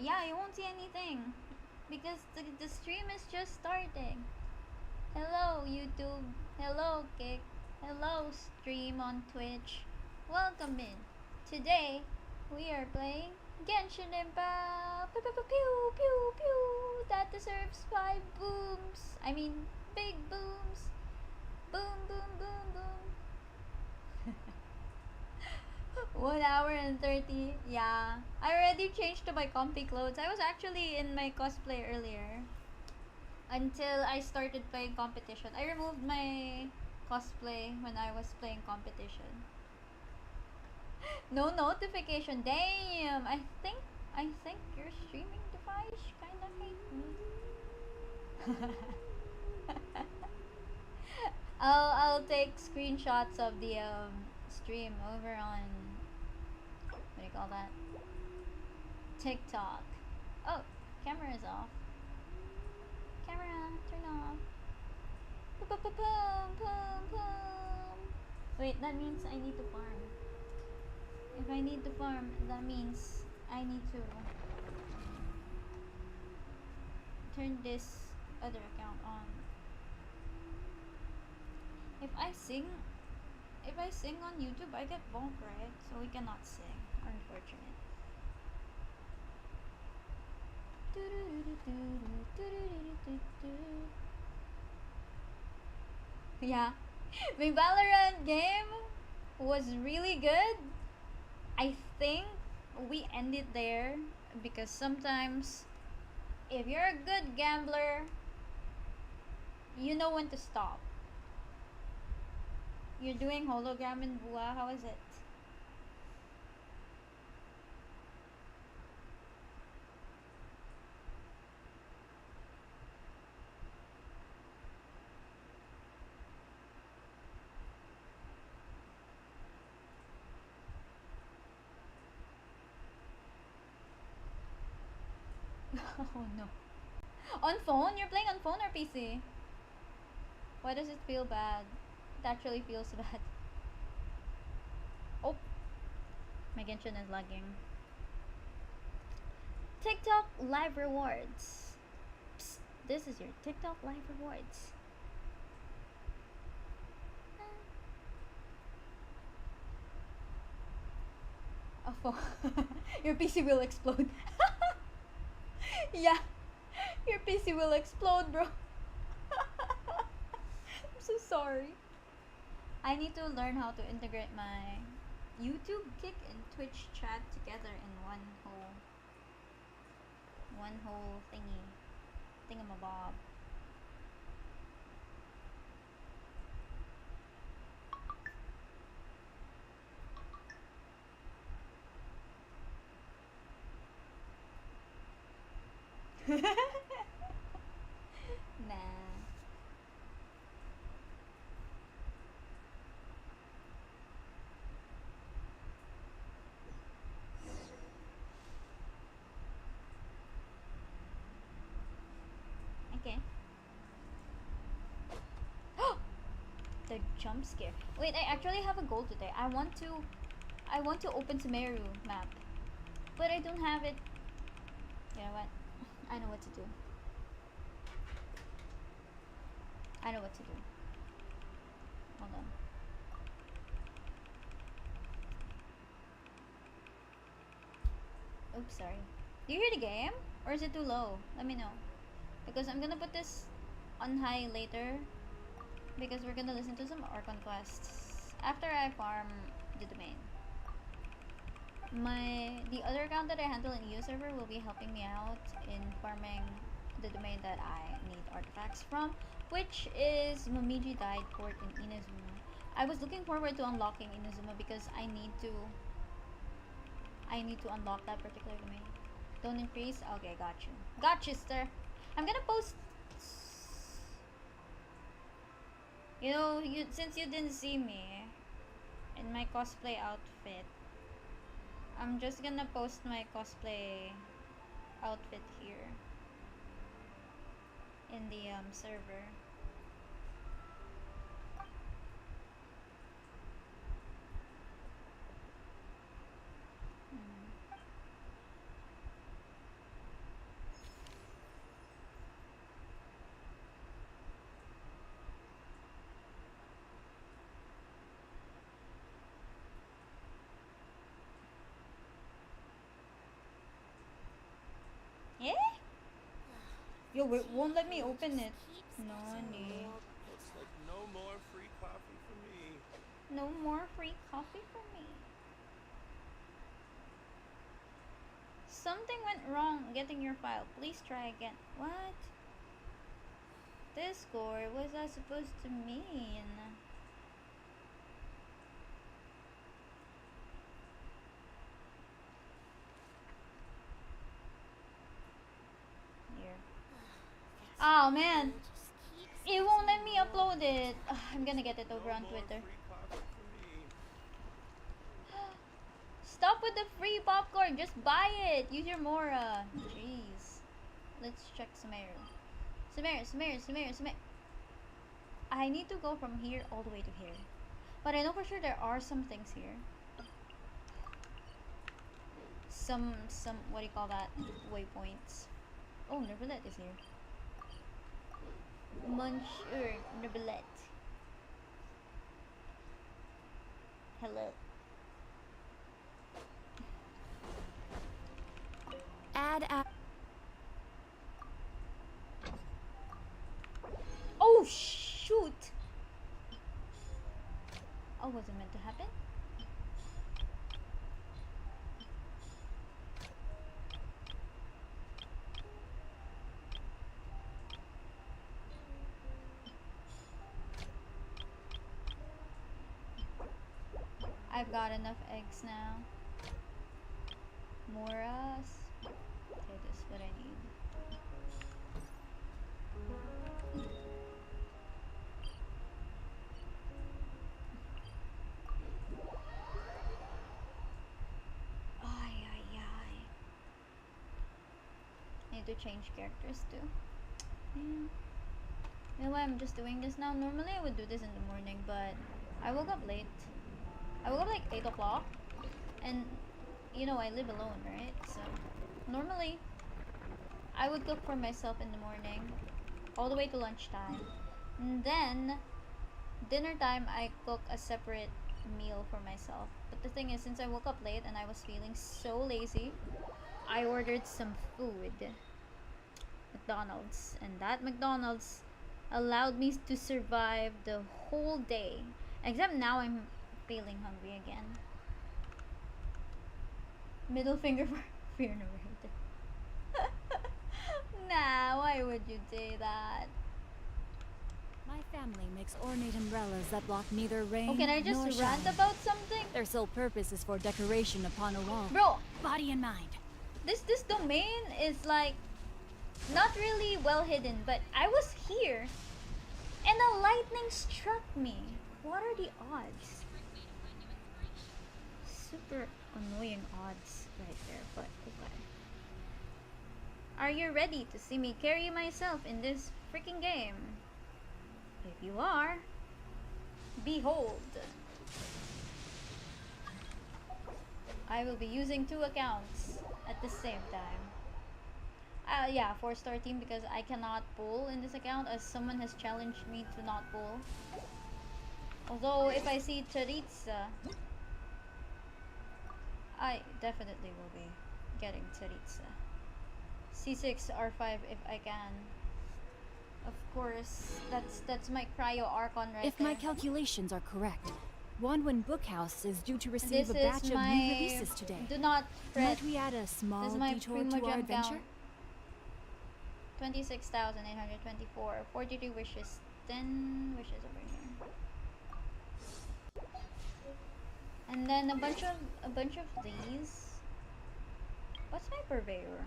Yeah, you won't see anything because the stream is just starting. Hello YouTube, hello Kick, hello stream on Twitch. Welcome in. Today we are playing Genshin Impact. Pew pew pew pew pew. That deserves 5 booms. I mean big booms. Boom boom boom boom. 1 hour and 30. Yeah. I already changed to my comfy clothes. I was actually in my cosplay earlier. Until I started playing competition. I removed my cosplay when I was playing competition. No notification. Damn. I think your streaming device kinda hate me. I'll take screenshots of the stream over on what do you call that? TikTok. Oh, camera is off. Camera, turn off. Wait, that means I need to farm. If I need to farm, that means I need to turn this other account on. If I sing on YouTube, I get bonked, right? So we cannot sing. Unfortunate. Yeah. My Valorant game was really good. I think we end it there because sometimes if you're a good gambler, you know when to stop. You're doing hologram in Bua, how is it? Oh no. On phone? You're playing on phone or PC? Why does it feel bad? It actually feels bad. Oh, my Genshin is lagging. TikTok live rewards. Psst, this is your TikTok live rewards. A phone. Your PC will explode. Yeah, your PC will explode, bro. I'm so sorry. I need to learn how to integrate my YouTube, Kick, and Twitch chat together in one whole thingamabob. Nah. Okay. The jump scare. Wait, I actually have a goal today. I want to open Sumeru map. But I don't have it. You know what? I know what to do. I know what to do. Hold on. Oops, sorry. Do you hear the game? Or is it too low? Let me know. Because I'm gonna put this on high later. Because we're gonna listen to some Archon quests after I farm the domain. The other account that I handle in EU server will be helping me out in farming the domain that I need artifacts from, which is Momiji Died Port in Inazuma. I was looking forward to unlocking Inazuma because I need to unlock that particular domain. Don't increase? Okay, got you. Got you, sir. I'm gonna post. You know, since you didn't see me in my cosplay outfit, I'm just gonna post my cosplay outfit here in the server. Yo, it won't let me open it. Nani. Looks like no more free coffee for me. No more free coffee for me. Something went wrong getting your file. Please try again. What? Discord, what's that supposed to mean? Here. Oh man! It won't let me upload it. Ugh, I'm gonna get it over on Twitter. Stop with the free popcorn. Just buy it. Use your Mora. Jeez. Let's check Sumeru. Sumeru. I need to go from here all the way to here. But I know for sure there are some things here. Some, what do you call that? Waypoints. Oh, Nervalette is here. Monsieur Nervalette. Hello. Oh shoot! Oh, was it meant to happen? I've got enough eggs now. Moras. Okay, this is what I need. I need to change characters too. Yeah. You know why I'm just doing this now? Normally I would do this in the morning, but I woke up late. I woke up like 8 o'clock. And, you know, I live alone, right? So, normally, I would cook for myself in the morning. All the way to lunchtime. And then, dinner time, I cook a separate meal for myself. But the thing is, since I woke up late and I was feeling so lazy, I ordered some food. McDonald's. And that McDonald's allowed me to survive the whole day. Except now I'm feeling hungry again. Middle finger for fear no raiden. Nah, why would you say that? My family makes ornate umbrellas that block neither rain nor can I just shine. rant about something? Their sole purpose is for decoration upon a wall. Bro, body and mind. This domain is like not really well hidden, but I was here and a lightning struck me. What are the odds? Super annoying odds right there, but okay. Are you ready to see me carry myself in this freaking game? If you are, behold. I will be using 2 accounts at the same time. Yeah, 4-star team because I cannot pull in this account as someone has challenged me to not pull. Although if I see Charitza, I definitely will be getting Charitza. C6 R5 if I can. Of course, that's my cryo Archon right if there. my calculations are correct, Wanwan Bookhouse is due to receive a batch of new releases today. Do not fret. Might we add a small detour to our adventure? 26,824. 43 wishes. 10 wishes over here. And then a bunch of these. What's my purveyor?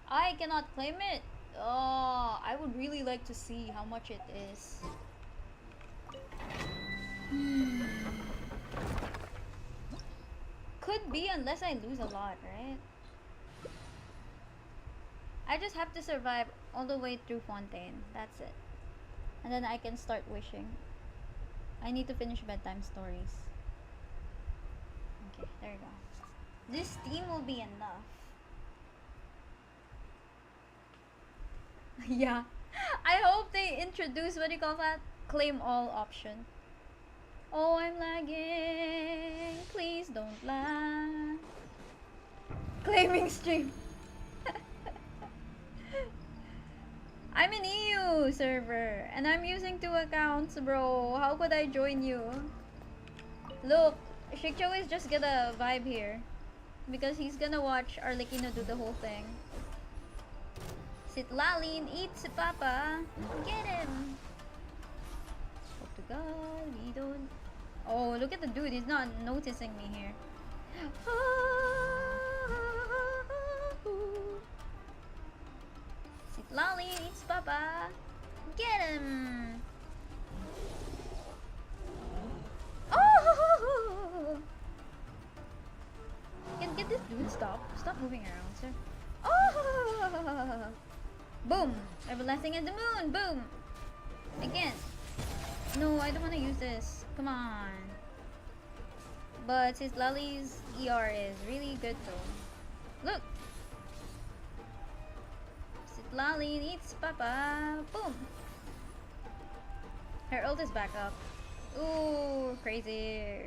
I cannot claim it. Oh, I would really like to see how much it is. Could be unless I lose a lot, right? I just have to survive all the way through Fontaine. That's it. And then I can start wishing. I need to finish bedtime stories. Okay, there you go. This team will be enough. Yeah. I hope they introduce, what do you call that? Claim all option. Oh, I'm lagging. Please don't lag. Claiming stream. new server and I'm using 2 accounts, bro. How could I join you? Look, Shikcho is just gonna vibe here because he's gonna watch Arlecchino do the whole thing. Sit Lalin, eats Papa. Get him. Hope to God we don't. Oh, look at the dude. He's not noticing me here. Sit Lalin, eats Papa. Get him. Oh! Can this dude stop? Stop moving around, sir. Oh! Boom! Everlasting as the moon! Boom! Again. No, I don't want to use this. Come on. But his Lali's ER is really good though. Look! Lali eats Papa. Boom! Her ult is back up. Ooh, crazy.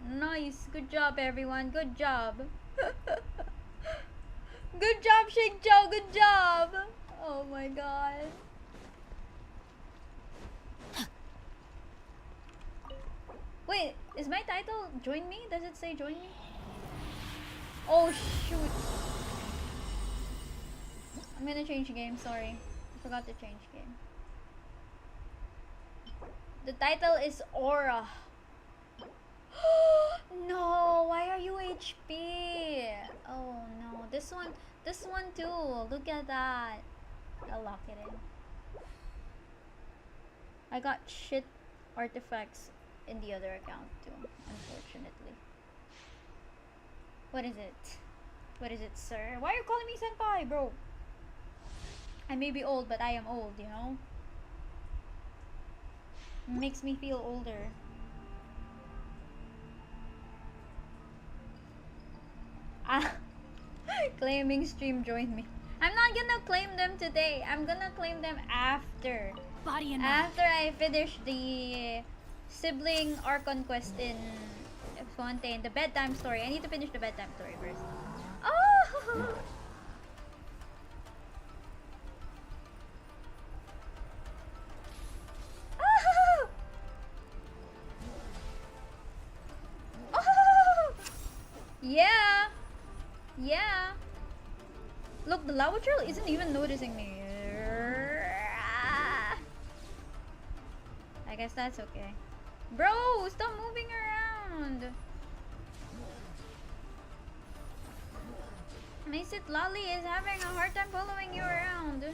Nice. Good job, everyone. Good job. Good job, Shikcho. Good job. Oh my god. Wait, is my title join me? Does it say join me? Oh shoot. I'm gonna change game, sorry. I forgot to change game. The title is Aura. No, why are you HP? Oh no, this one too. Look at that. I'll lock it in. I got shit artifacts in the other account too, unfortunately. What is it? What is it, sir? Why are you calling me senpai, bro? I may be old, but I am old, you know? Makes me feel older. Ah, claiming stream joined me. I'm not gonna claim them today. I'm gonna claim them after. Body and after I finish the sibling Archon quest in Fontaine, the bedtime story. I need to finish the bedtime story first. Oh! Oh! Oh! Yeah! Yeah! Look, the lava trail isn't even noticing me. I guess that's okay. Bro, stop moving around! Masit Lolly is having a hard time following you around.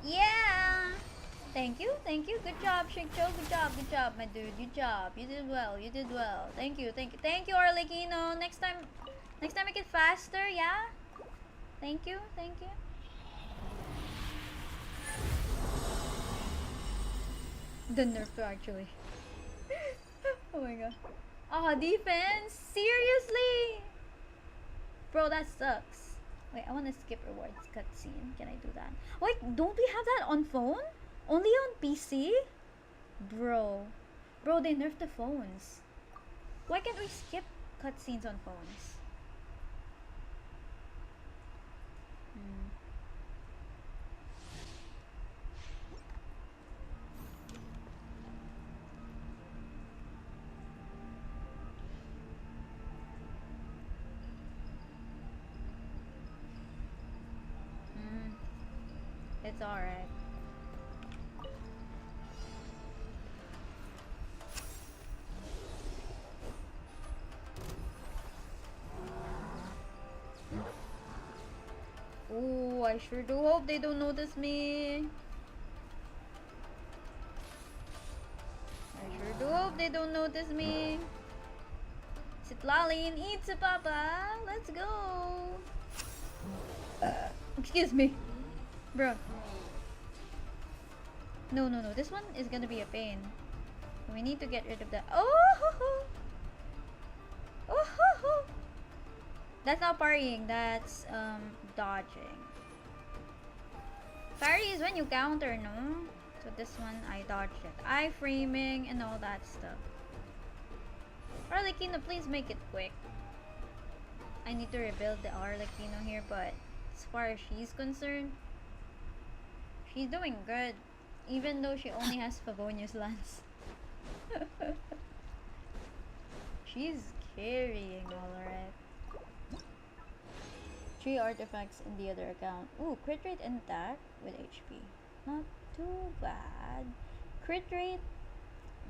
Yeah! Thank you. Good job, Shikcho. Good job, my dude. Good job. You did well. Thank you, Arlecchino. Next time make it faster, yeah? Thank you. The nerf too, actually. Oh my god. Ah, defense? Seriously? Bro, that sucks. Wait, I want to skip rewards cutscene. Can I do that? Wait, don't we have that on phone? Only on PC? Bro, they nerfed the phones. Why can't we skip cutscenes on phones? It's alright. Ooh, I sure do hope they don't notice me. Sitlalin eats a papa. Let's go. Excuse me. Bro. No. This one is gonna be a pain. We need to get rid of that. Oh! That's not parrying. That's dodging. Parry is when you counter, no? So this one, I dodged it. Eye framing and all that stuff. Arlecchino, please make it quick. I need to rebuild the Arlecchino here, but as far as she's concerned, she's doing good, even though she only has Favonius Lance. She's carrying alright. 3 artifacts in the other account. Ooh, crit rate and attack with HP. Not too bad. Crit rate,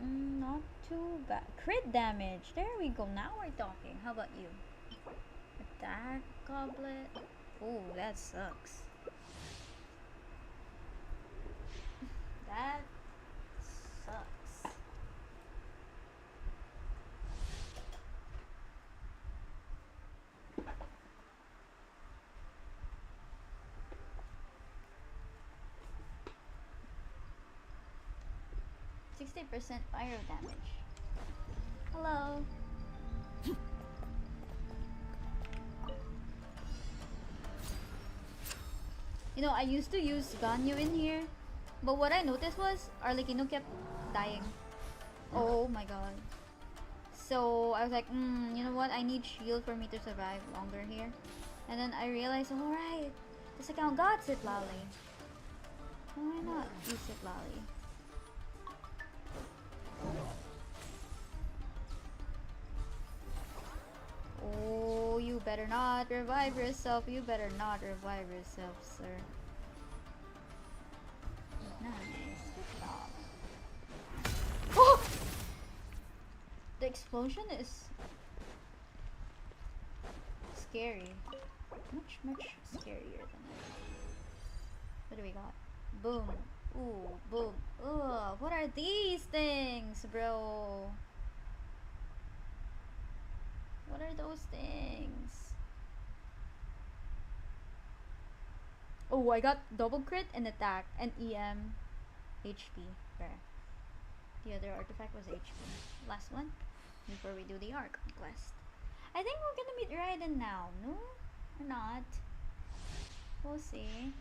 not too bad. Crit damage. There we go. Now we're talking. How about you? Attack goblet. Ooh, that sucks. That sucks. %60 pyro damage. Hello. You know, I used to use Ganyu in here, but what I noticed was Arlecchino kept dying. Oh my god. So I was like, you know what? I need shield for me to survive longer here. And then I realized, alright, this account got Citlali. Why not use Citlali? Oh, you better not revive yourself. You better not revive yourself, sir. Nice. Good job. Oh! The explosion is scary. Much scarier than that. What do we got? Boom. Ooh, boom. Ugh, what are these things, bro? What are those things? Oh, I got double crit and attack and EM HP. There. The other artifact was HP. Last one before we do the Arc quest. I think we're gonna meet Raiden now. No? Or not? We'll see.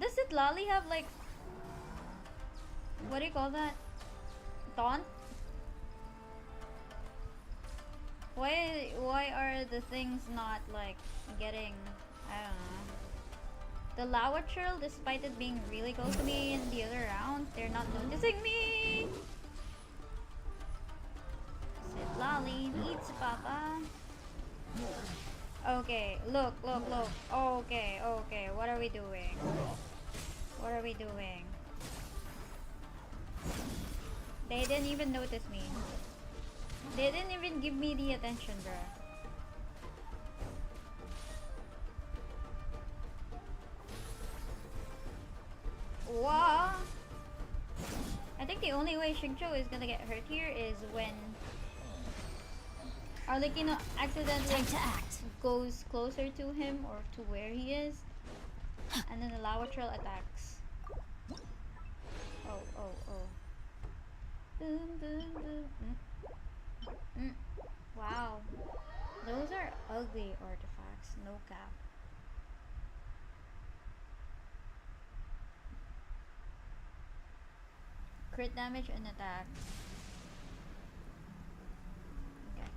Does it Lolly have like, what do you call that? Taunt? Why are the things not like getting, I don't know. The Lava Churl, despite it being really close to me in the other round, they're not noticing me. Sit Lolly, eats Papa. Okay, look. Okay, what are we doing? What are we doing? They didn't even notice me. They didn't even give me the attention, bro. Wow. I think the only way Xingqiu is gonna get hurt here is when Arlecchino accidentally goes closer to him or to where he is, and then the Lava Trail attacks. Oh. Boom. Wow. Those are ugly artifacts, no cap. Crit damage and attack. Okay.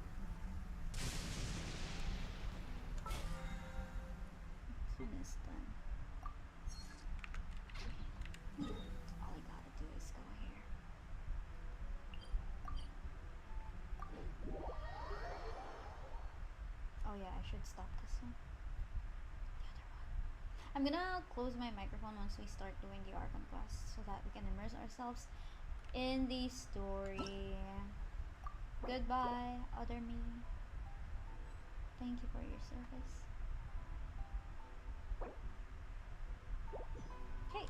Soon is done. All I gotta do is go here. Oh yeah, I should stop this one. The other one. I'm gonna close my microphone once we start doing the Archon quest so that we can immerse ourselves in the story. Goodbye, other me. Thank you for your service. Okay.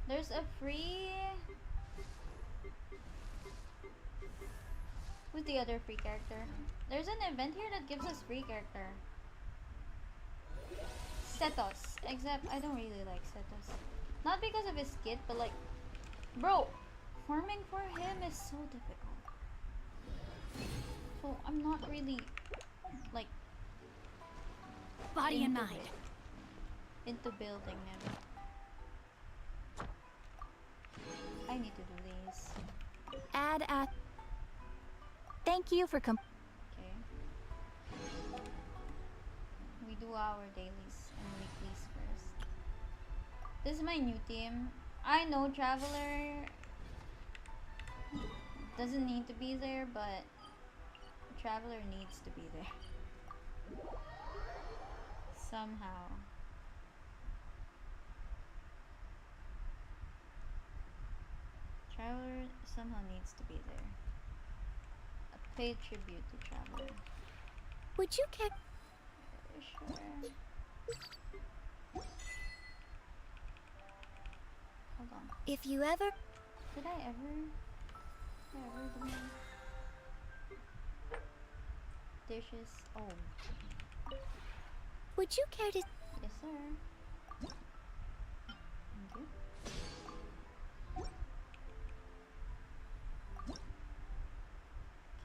There's a free... Who's the other free character? There's an event here that gives us free character. Setos. Except I don't really like Setos. Not because of his kit, but like... Bro! Farming for him is so difficult. So I'm not really like Body and mind. Into building him. I need to do these. Add a. Thank you for Okay. We do our dailies and weeklies first. This is my new team. I know Traveler doesn't need to be there, but Traveler needs to be there. Somehow. Traveler somehow needs to be there. A paid tribute to Traveler. Would you care? Sure. Hold on. If you ever. Did I ever do dishes? Oh. Would you care to? Yes, sir. Thank you.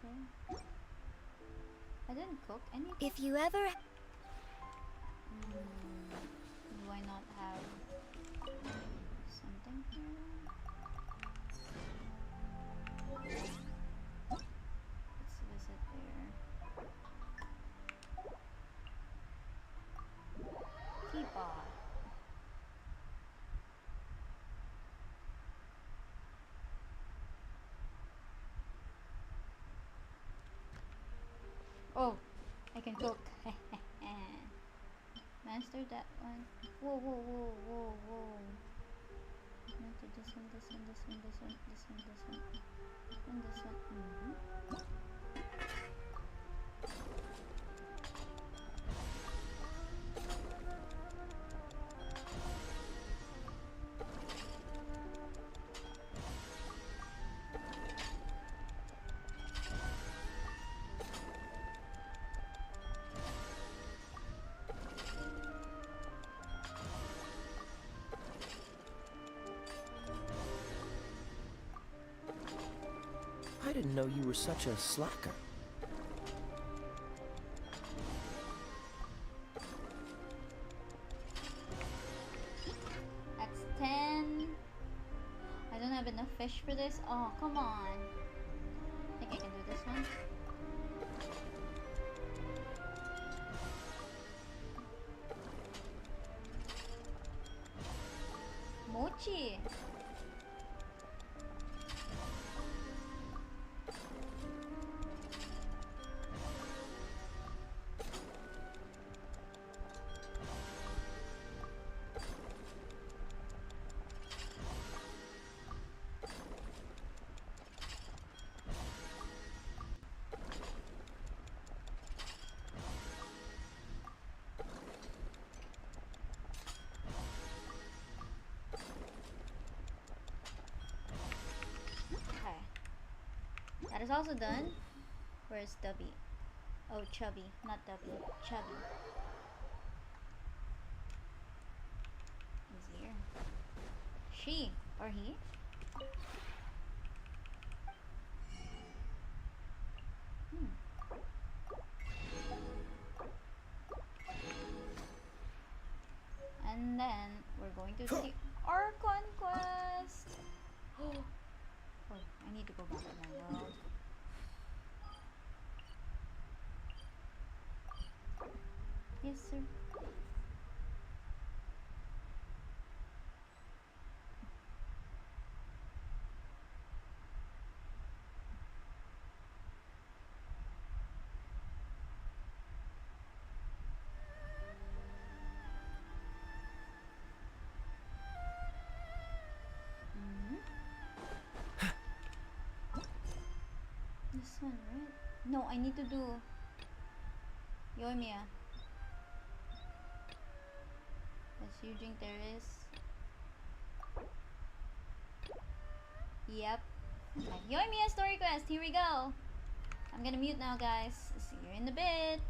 Okay. I didn't cook anything. If you ever. Do I not have something here? Let's visit there. Teapot. Oh, I can cook. Master that one. Whoa, whoa, whoa, whoa, whoa. Master this one, this one, this one, this one, this one, this one, and this one. I didn't know you were such a slacker. That's 10. I don't have enough fish for this. Oh, come on. I think I can do this one. Mochi. That is also done. Where's Dubby? Oh, Chubby, not Dubby. Chubby. He's here. She or he? And then we're going to see our conquest. Oh, I need to go back to my world. Yes, sir. This one, right? No, I need to do Yoimiya. That's Eugene Terrace. Yep. Yoimiya story quest. Here we go. I'm gonna mute now, guys. See you in a bit.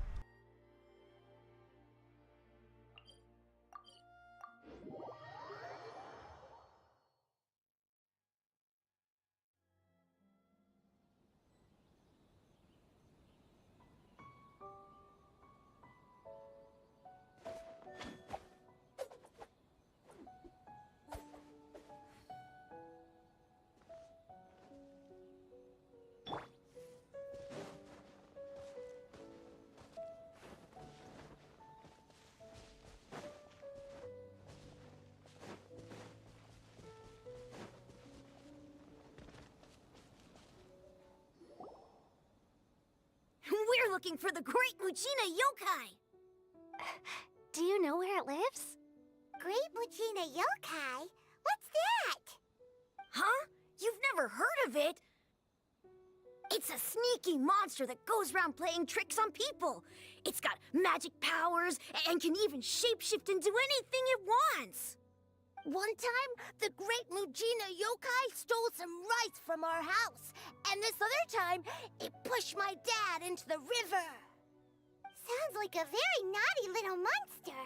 looking for the Great Mujina Yokai. Do you know where it lives? Great Mujina Yokai? What's that? Huh? You've never heard of it? It's a sneaky monster that goes around playing tricks on people. It's got magic powers and can even shapeshift into anything it wants. One time, the Great Mujina Yokai stole some rice from our house. And this other time, it pushed my dad into the river. Sounds like a very naughty little monster.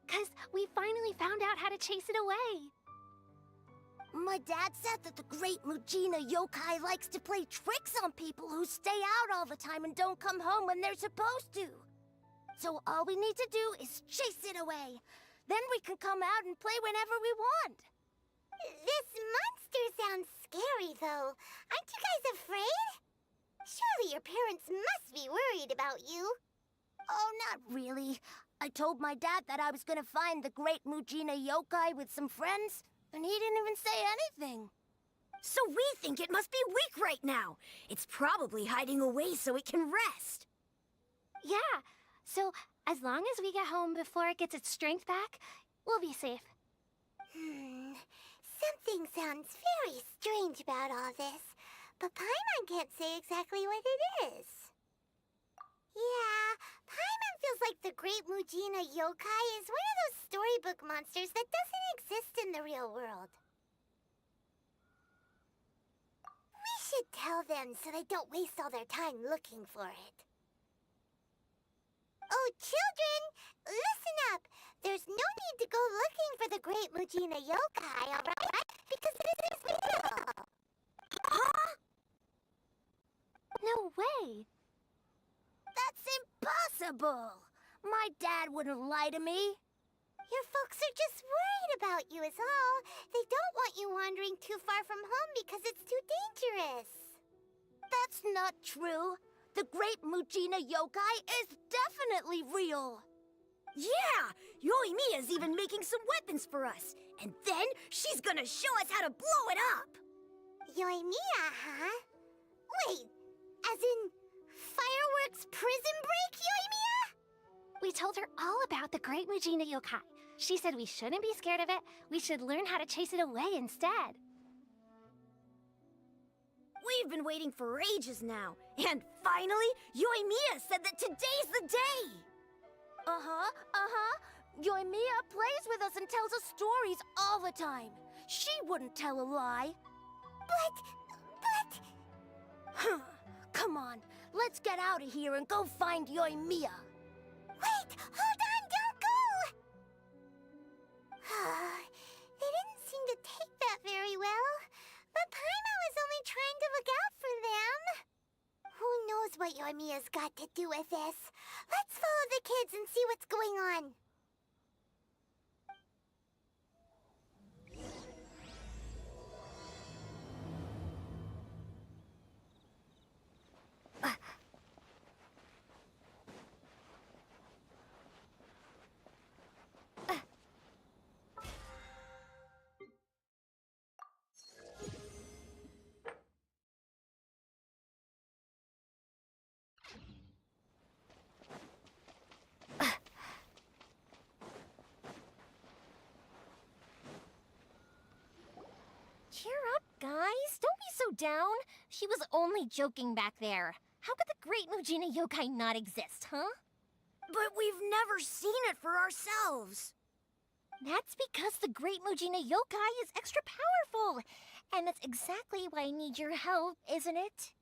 'Cause we finally found out how to chase it away. My dad said that the Great Mujina Yokai likes to play tricks on people who stay out all the time and don't come home when they're supposed to. So all we need to do is chase it away. Then we can come out and play whenever we want. This monster sounds scary, though. Aren't you guys afraid? Surely your parents must be worried about you. Oh, not really. I told my dad that I was gonna find the Great Mujina Yokai with some friends, and he didn't even say anything. So we think it must be weak right now. It's probably hiding away so it can rest. Yeah, so as long as we get home before it gets its strength back, we'll be safe. Something sounds very strange about all this, but Paimon can't say exactly what it is. Yeah, Paimon feels like the Great Mujina Yokai is one of those storybook monsters that doesn't exist in the real world. We should tell them so they don't waste all their time looking for it. Oh, children, listen up. There's no need to go looking for the Great Mujina Yokai, alright? Because this is real. Huh? No way! That's impossible! My dad wouldn't lie to me. Your folks are just worried about you is all. They don't want you wandering too far from home because it's too dangerous. That's not true. The Great Mujina Yokai is definitely real. Yeah! Yoimiya's even making some weapons for us. And then she's gonna show us how to blow it up! Yoimiya, huh? Wait, as in fireworks prison break, Yoimiya? We told her all about the Great Mujina Yokai. She said we shouldn't be scared of it. We should learn how to chase it away instead. We've been waiting for ages now. And finally, Yoimiya said that today's the day! Yoimiya plays with us and tells us stories all the time. She wouldn't tell a lie. But... Come on, let's get out of here and go find Yoimiya. Wait, hold on, don't go! They didn't seem to take that very well. But Paimon was only trying to look out for them. Who knows what Yoimiya's got to do with this? Let's follow the kids and see what's going on. Cheer up, guys. Don't be so down. She was only joking back there. How could the Great Mujina Yokai not exist, huh? But we've never seen it for ourselves. That's because the Great Mujina Yokai is extra powerful. And that's exactly why I need your help, isn't it?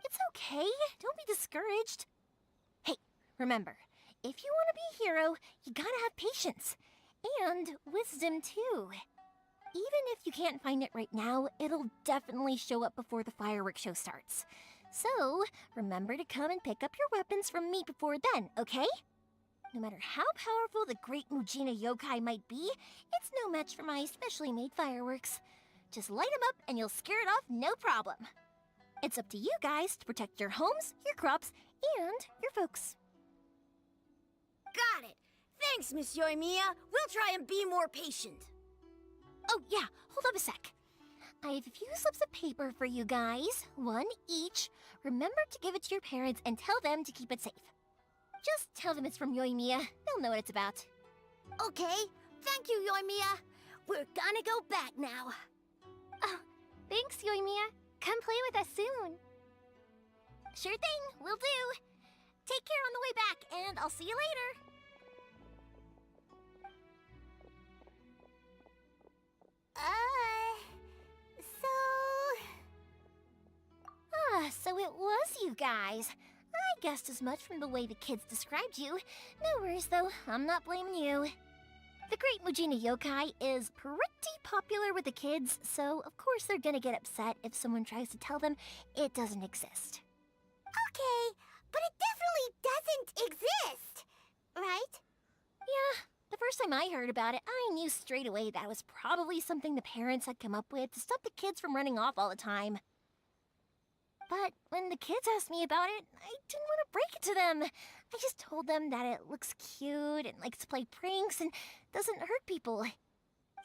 It's okay. Don't be discouraged. Hey, remember, if you want to be a hero, you gotta have patience. And wisdom, too. Even if you can't find it right now, it'll definitely show up before the fireworks show starts. So, remember to come and pick up your weapons from me before then, okay? No matter how powerful the Great Mujina Yokai might be, it's no match for my specially made fireworks. Just light them up and you'll scare it off no problem. It's up to you guys to protect your homes, your crops, and your folks. Got it. Thanks, Miss Yoimiya. We'll try and be more patient. Oh, yeah, hold up a sec. I have a few slips of paper for you guys, one each. Remember to give it to your parents and tell them to keep it safe. Just tell them it's from Yoimiya. They'll know what it's about. Okay, thank you, Yoimiya. We're gonna go back now. Oh, thanks, Yoimiya. Come play with us soon. Sure thing, will do. Take care on the way back, and I'll see you later. So it was you guys. I guessed as much from the way the kids described you. No worries, though. I'm not blaming you. The Great Mujina Yokai is pretty popular with the kids, so of course they're gonna get upset if someone tries to tell them it doesn't exist. Okay, but it definitely doesn't exist, right? Yeah, the first time I heard about it, I knew straight away that was probably something the parents had come up with to stop the kids from running off all the time. But when the kids asked me about it, I didn't want to break it to them. I just told them that it looks cute and likes to play pranks and doesn't hurt people.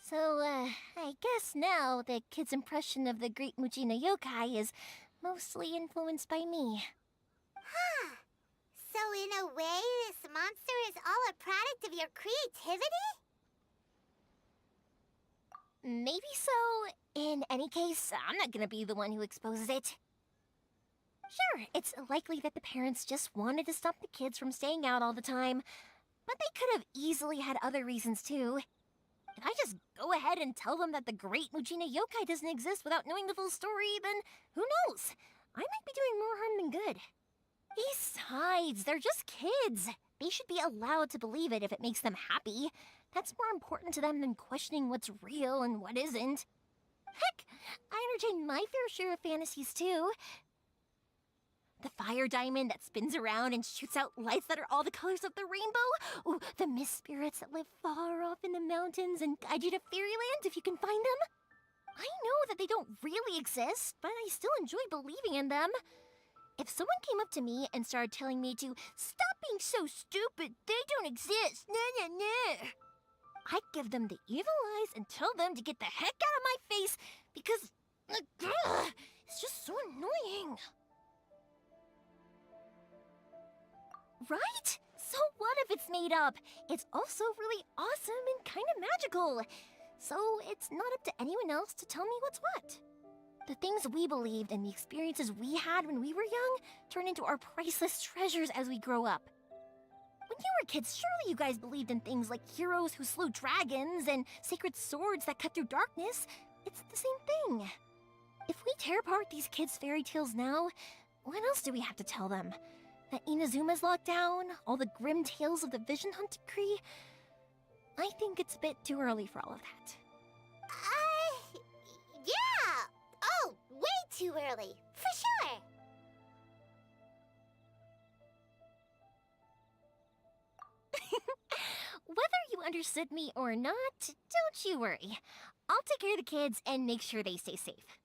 So, I guess now the kids' impression of the Great Mujina Yokai is mostly influenced by me. Huh. So in a way, this monster is all a product of your creativity? Maybe so. In any case, I'm not gonna be the one who exposes it. Sure, it's likely that the parents just wanted to stop the kids from staying out all the time, but they could have easily had other reasons too. If I just go ahead and tell them that the Great Mujina Yokai doesn't exist without knowing the full story, then who knows? I might be doing more harm than good. Besides, they're just kids. They should be allowed to believe it if it makes them happy. That's more important to them than questioning what's real and what isn't. Heck, I entertain my fair share of fantasies too. The fire diamond that spins around and shoots out lights that are all the colors of the rainbow. Ooh, the mist spirits that live far off in the mountains and guide you to fairyland if you can find them. I know that they don't really exist, but I still enjoy believing in them. If someone came up to me and started telling me to stop being so stupid, they don't exist, nah. I'd give them the evil eyes and tell them to get the heck out of my face because it's just so annoying. Right? So what if it's made up? It's also really awesome and kind of magical. So it's not up to anyone else to tell me what's what. The things we believed and the experiences we had when we were young turn into our priceless treasures as we grow up. When you were kids, surely you guys believed in things like heroes who slew dragons and sacred swords that cut through darkness. It's the same thing. If we tear apart these kids' fairy tales now, what else do we have to tell them? That Inazuma's locked down? All the grim tales of the Vision Hunt decree? I think it's a bit too early for all of that. Yeah! Oh, way too early, for sure! Whether you understood me or not, don't you worry. I'll take care of the kids and make sure they stay safe.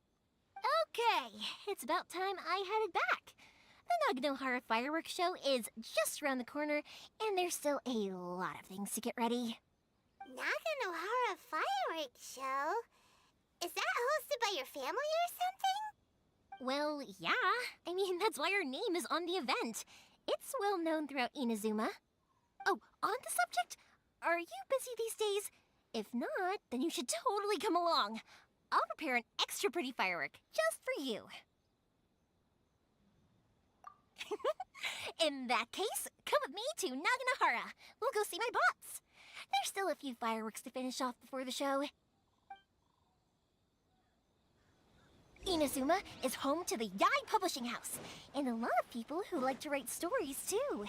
Okay, it's about time I headed back. The Naganohara fireworks show is just around the corner, and there's still a lot of things to get ready. Naganohara fireworks show? Is that hosted by your family or something? Well, yeah. I mean, that's why our name is on the event. It's well known throughout Inazuma. Oh, on the subject, are you busy these days? If not, then you should totally come along. I'll prepare an extra pretty firework just for you. In that case, come with me to Naganohara. We'll go see my bots. There's still a few fireworks to finish off before the show. Inazuma is home to the Yai Publishing House, and a lot of people who like to write stories too.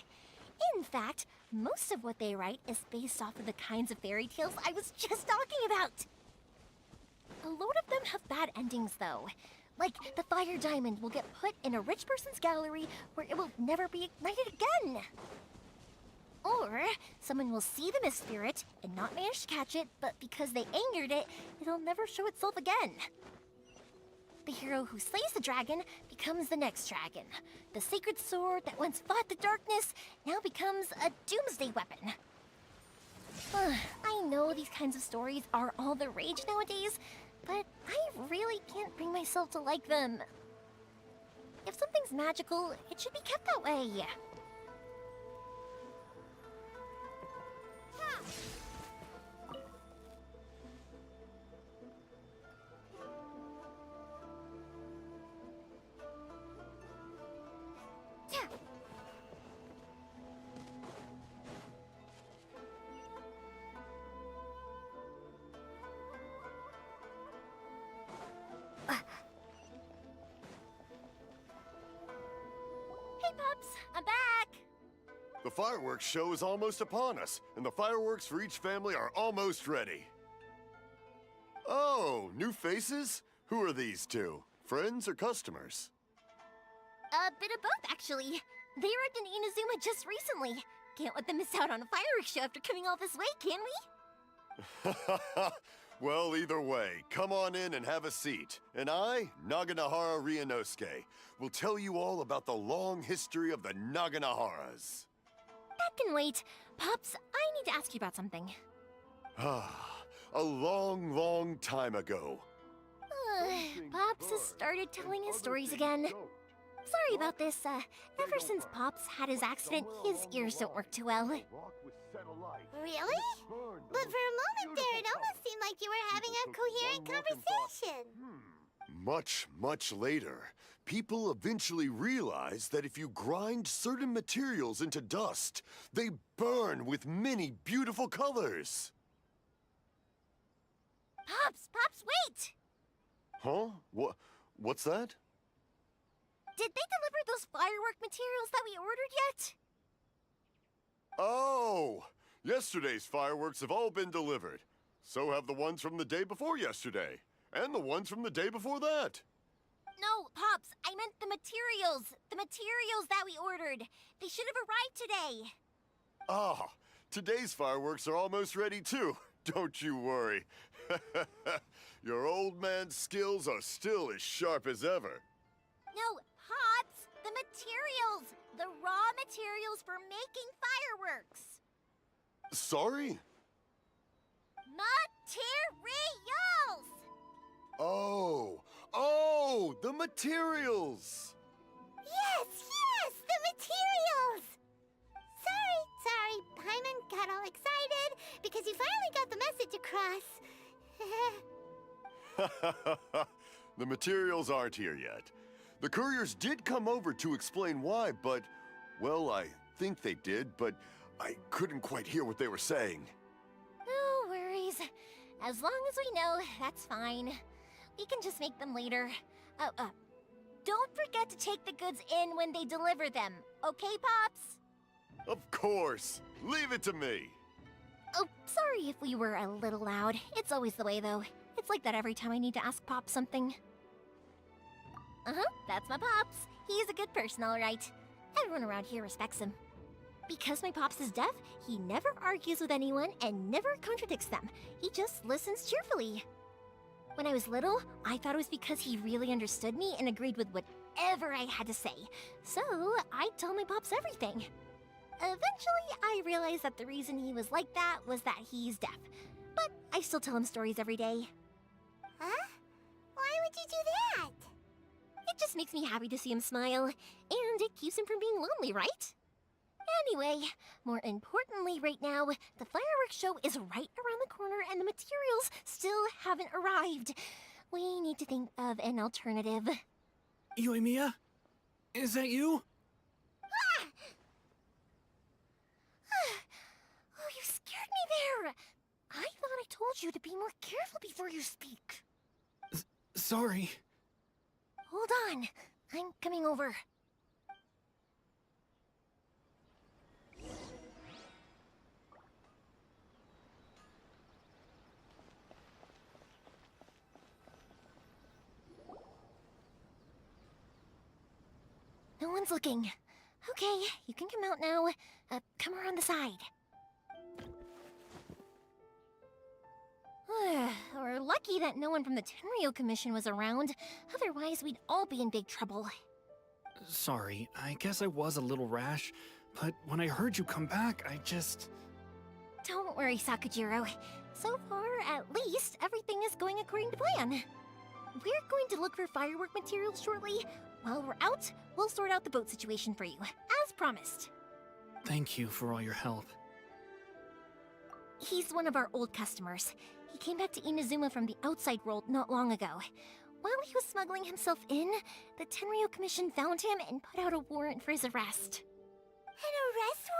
In fact, most of what they write is based off of the kinds of fairy tales I was just talking about. A load of them have bad endings though. Like, the fire diamond will get put in a rich person's gallery where it will never be ignited again. Or, someone will see the mist spirit and not manage to catch it, but because they angered it, it'll never show itself again. The hero who slays the dragon becomes the next dragon. The sacred sword that once fought the darkness now becomes a doomsday weapon. I know these kinds of stories are all the rage nowadays, but I really can't bring myself to like them. If something's magical, it should be kept that way. Hey, Pops, I'm back! The fireworks show is almost upon us, and the fireworks for each family are almost ready. Oh, new faces? Who are these two? Friends or customers? A bit of both, actually. They arrived in Inazuma just recently. Can't let them miss out on a fireworks show after coming all this way, can we? Well, either way, come on in and have a seat. And I, Naganahara Ryunosuke, will tell you all about the long history of the Naganaharas. That can wait. Pops, I need to ask you about something. A long, long time ago. Pops has started telling his stories again. Sorry about this. Ever since Pops had his accident, his ears don't work too well. Really? But for a moment there, it almost seemed like you were having a coherent conversation. Much, much later, people eventually realized that if you grind certain materials into dust, they burn with many beautiful colors. Pops, wait! Huh? What's that? Did they deliver those firework materials that we ordered yet? Oh! Yesterday's fireworks have all been delivered. So have the ones from the day before yesterday. And the ones from the day before that. No, Pops, I meant the materials. The materials that we ordered. They should have arrived today. Ah, today's fireworks are almost ready too. Don't you worry. Your old man's skills are still as sharp as ever. No, Pops, the materials. The raw materials for making fireworks. Sorry? Materials! Oh, the materials! Yes, the materials! Sorry, Paimon got all excited because he finally got the message across. The materials aren't here yet. The couriers did come over to explain why, but, well, I think they did, but I couldn't quite hear what they were saying. No worries. As long as we know, that's fine. We can just make them later. Don't forget to take the goods in when they deliver them, okay, Pops? Of course. Leave it to me. Oh, sorry if we were a little loud. It's always the way, though. It's like that every time I need to ask Pop something. That's my Pops. He's a good person, all right. Everyone around here respects him. Because my Pops is deaf, he never argues with anyone and never contradicts them. He just listens cheerfully. When I was little, I thought it was because he really understood me and agreed with whatever I had to say. So, I'd tell my Pops everything. Eventually, I realized that the reason he was like that was that he's deaf. But I still tell him stories every day. Huh? Why would you do that? It just makes me happy to see him smile, and it keeps him from being lonely, right? Anyway, more importantly right now, the fireworks show is right around the corner and the materials still haven't arrived. We need to think of an alternative. Yoimiya? Is that you? Oh, you scared me there! I thought I told you to be more careful before you speak. Sorry. Hold on, I'm coming over. No one's looking. Okay, you can come out now. Come around the side. We're lucky that no one from the Tenryo Commission was around. Otherwise, we'd all be in big trouble. Sorry, I guess I was a little rash, but when I heard you come back, I just... Don't worry, Sakujiro. So far, at least, everything is going according to plan. We're going to look for firework materials shortly. While we're out, we'll sort out the boat situation for you, as promised. Thank you for all your help. He's one of our old customers. He came back to Inazuma from the outside world not long ago. While he was smuggling himself in, the Tenryo Commission found him and put out a warrant for his arrest. An arrest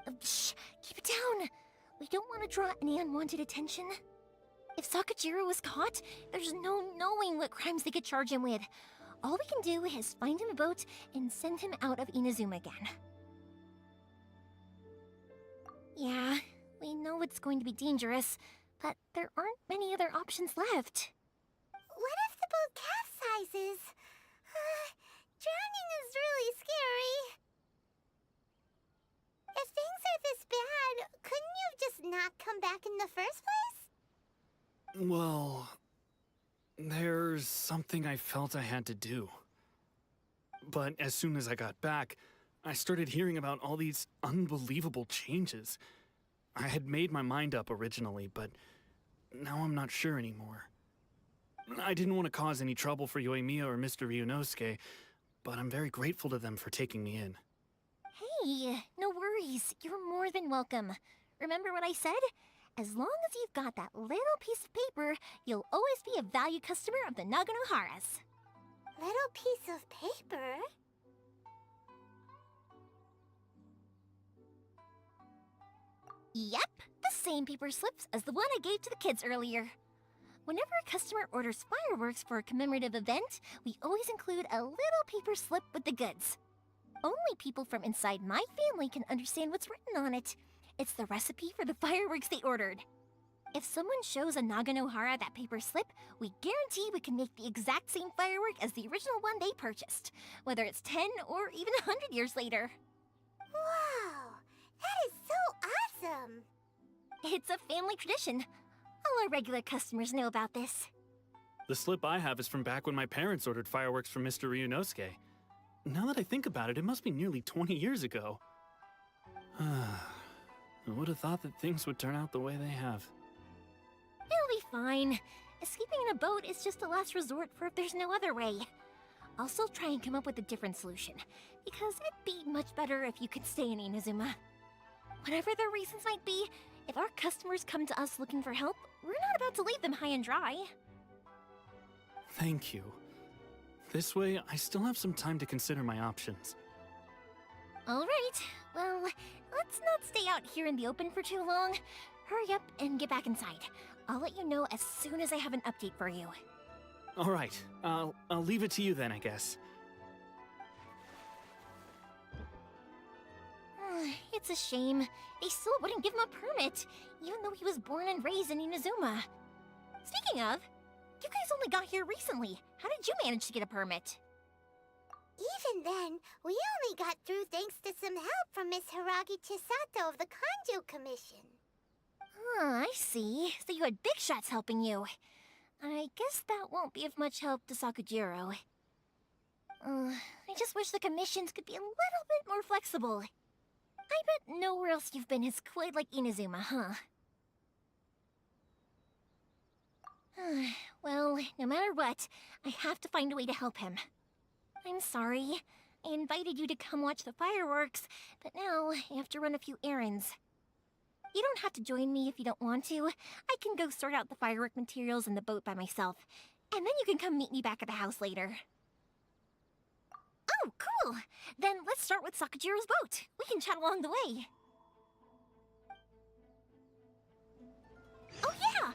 warrant? Shh, keep it down. We don't want to draw any unwanted attention. If Sakajiro was caught, there's no knowing what crimes they could charge him with. All we can do is find him a boat and send him out of Inazuma again. Yeah, we know it's going to be dangerous, but there aren't many other options left. What if the boat capsizes? Drowning is really scary. If things are this bad, couldn't you have just not come back in the first place? Well, there's something I felt I had to do. But as soon as I got back, I started hearing about all these unbelievable changes. I had made my mind up originally, but now I'm not sure anymore. I didn't want to cause any trouble for Yoimiya or Mr. Ryunosuke, but I'm very grateful to them for taking me in. Hey, no worries. You're more than welcome. Remember what I said? As long as you've got that little piece of paper, you'll always be a valued customer of the Naganoharas. Little piece of paper? Yep, the same paper slips as the one I gave to the kids earlier. Whenever a customer orders fireworks for a commemorative event, we always include a little paper slip with the goods. Only people from inside my family can understand what's written on it. It's the recipe for the fireworks they ordered. If someone shows a Naganohara that paper slip, we guarantee we can make the exact same firework as the original one they purchased, whether it's 10 or even 100 years later. Wow, that is so awesome! It's a family tradition. All our regular customers know about this. The slip I have is from back when my parents ordered fireworks from Mr. Ryunosuke. Now that I think about it, it must be nearly 20 years ago. I would have thought that things would turn out the way they have. It'll be fine. Escaping in a boat is just a last resort for if there's no other way. I'll still try and come up with a different solution, because it'd be much better if you could stay in Inazuma. Whatever their reasons might be, if our customers come to us looking for help, we're not about to leave them high and dry. Thank you. This way, I still have some time to consider my options. All right, well, let's not stay out here in the open for too long. Hurry up and get back inside. I'll let you know as soon as I have an update for you. All right, I'll leave it to you then, I guess. It's a shame. They still wouldn't give him a permit, even though he was born and raised in Inazuma. Speaking of, you guys only got here recently. How did you manage to get a permit? Even then, we only got through thanks to some help from Miss Hiragi Chisato of the Kanjo Commission. I see. So you had big shots helping you. I guess that won't be of much help to Sakujiro. I just wish the commissions could be a little bit more flexible. I bet nowhere else you've been is quite like Inazuma, huh? Well, no matter what, I have to find a way to help him. I'm sorry. I invited you to come watch the fireworks, but now I have to run a few errands. You don't have to join me if you don't want to. I can go sort out the firework materials in the boat by myself, and then you can come meet me back at the house later. Oh, cool! Then let's start with Sakujiro's boat. We can chat along the way. Oh yeah!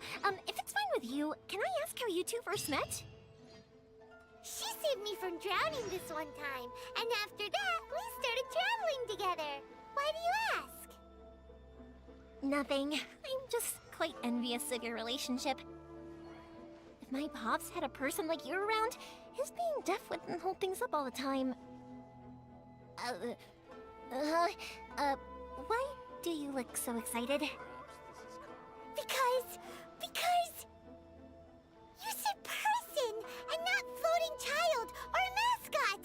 If it's fine with you, can I ask how you two first met? She saved me from drowning this one time, and after that, we started traveling together. Why do you ask? Nothing. I'm just quite envious of your relationship. If my pops had a person like you around, his being deaf wouldn't hold things up all the time. Why do you look so excited? Because you said person and not floating child or mascot.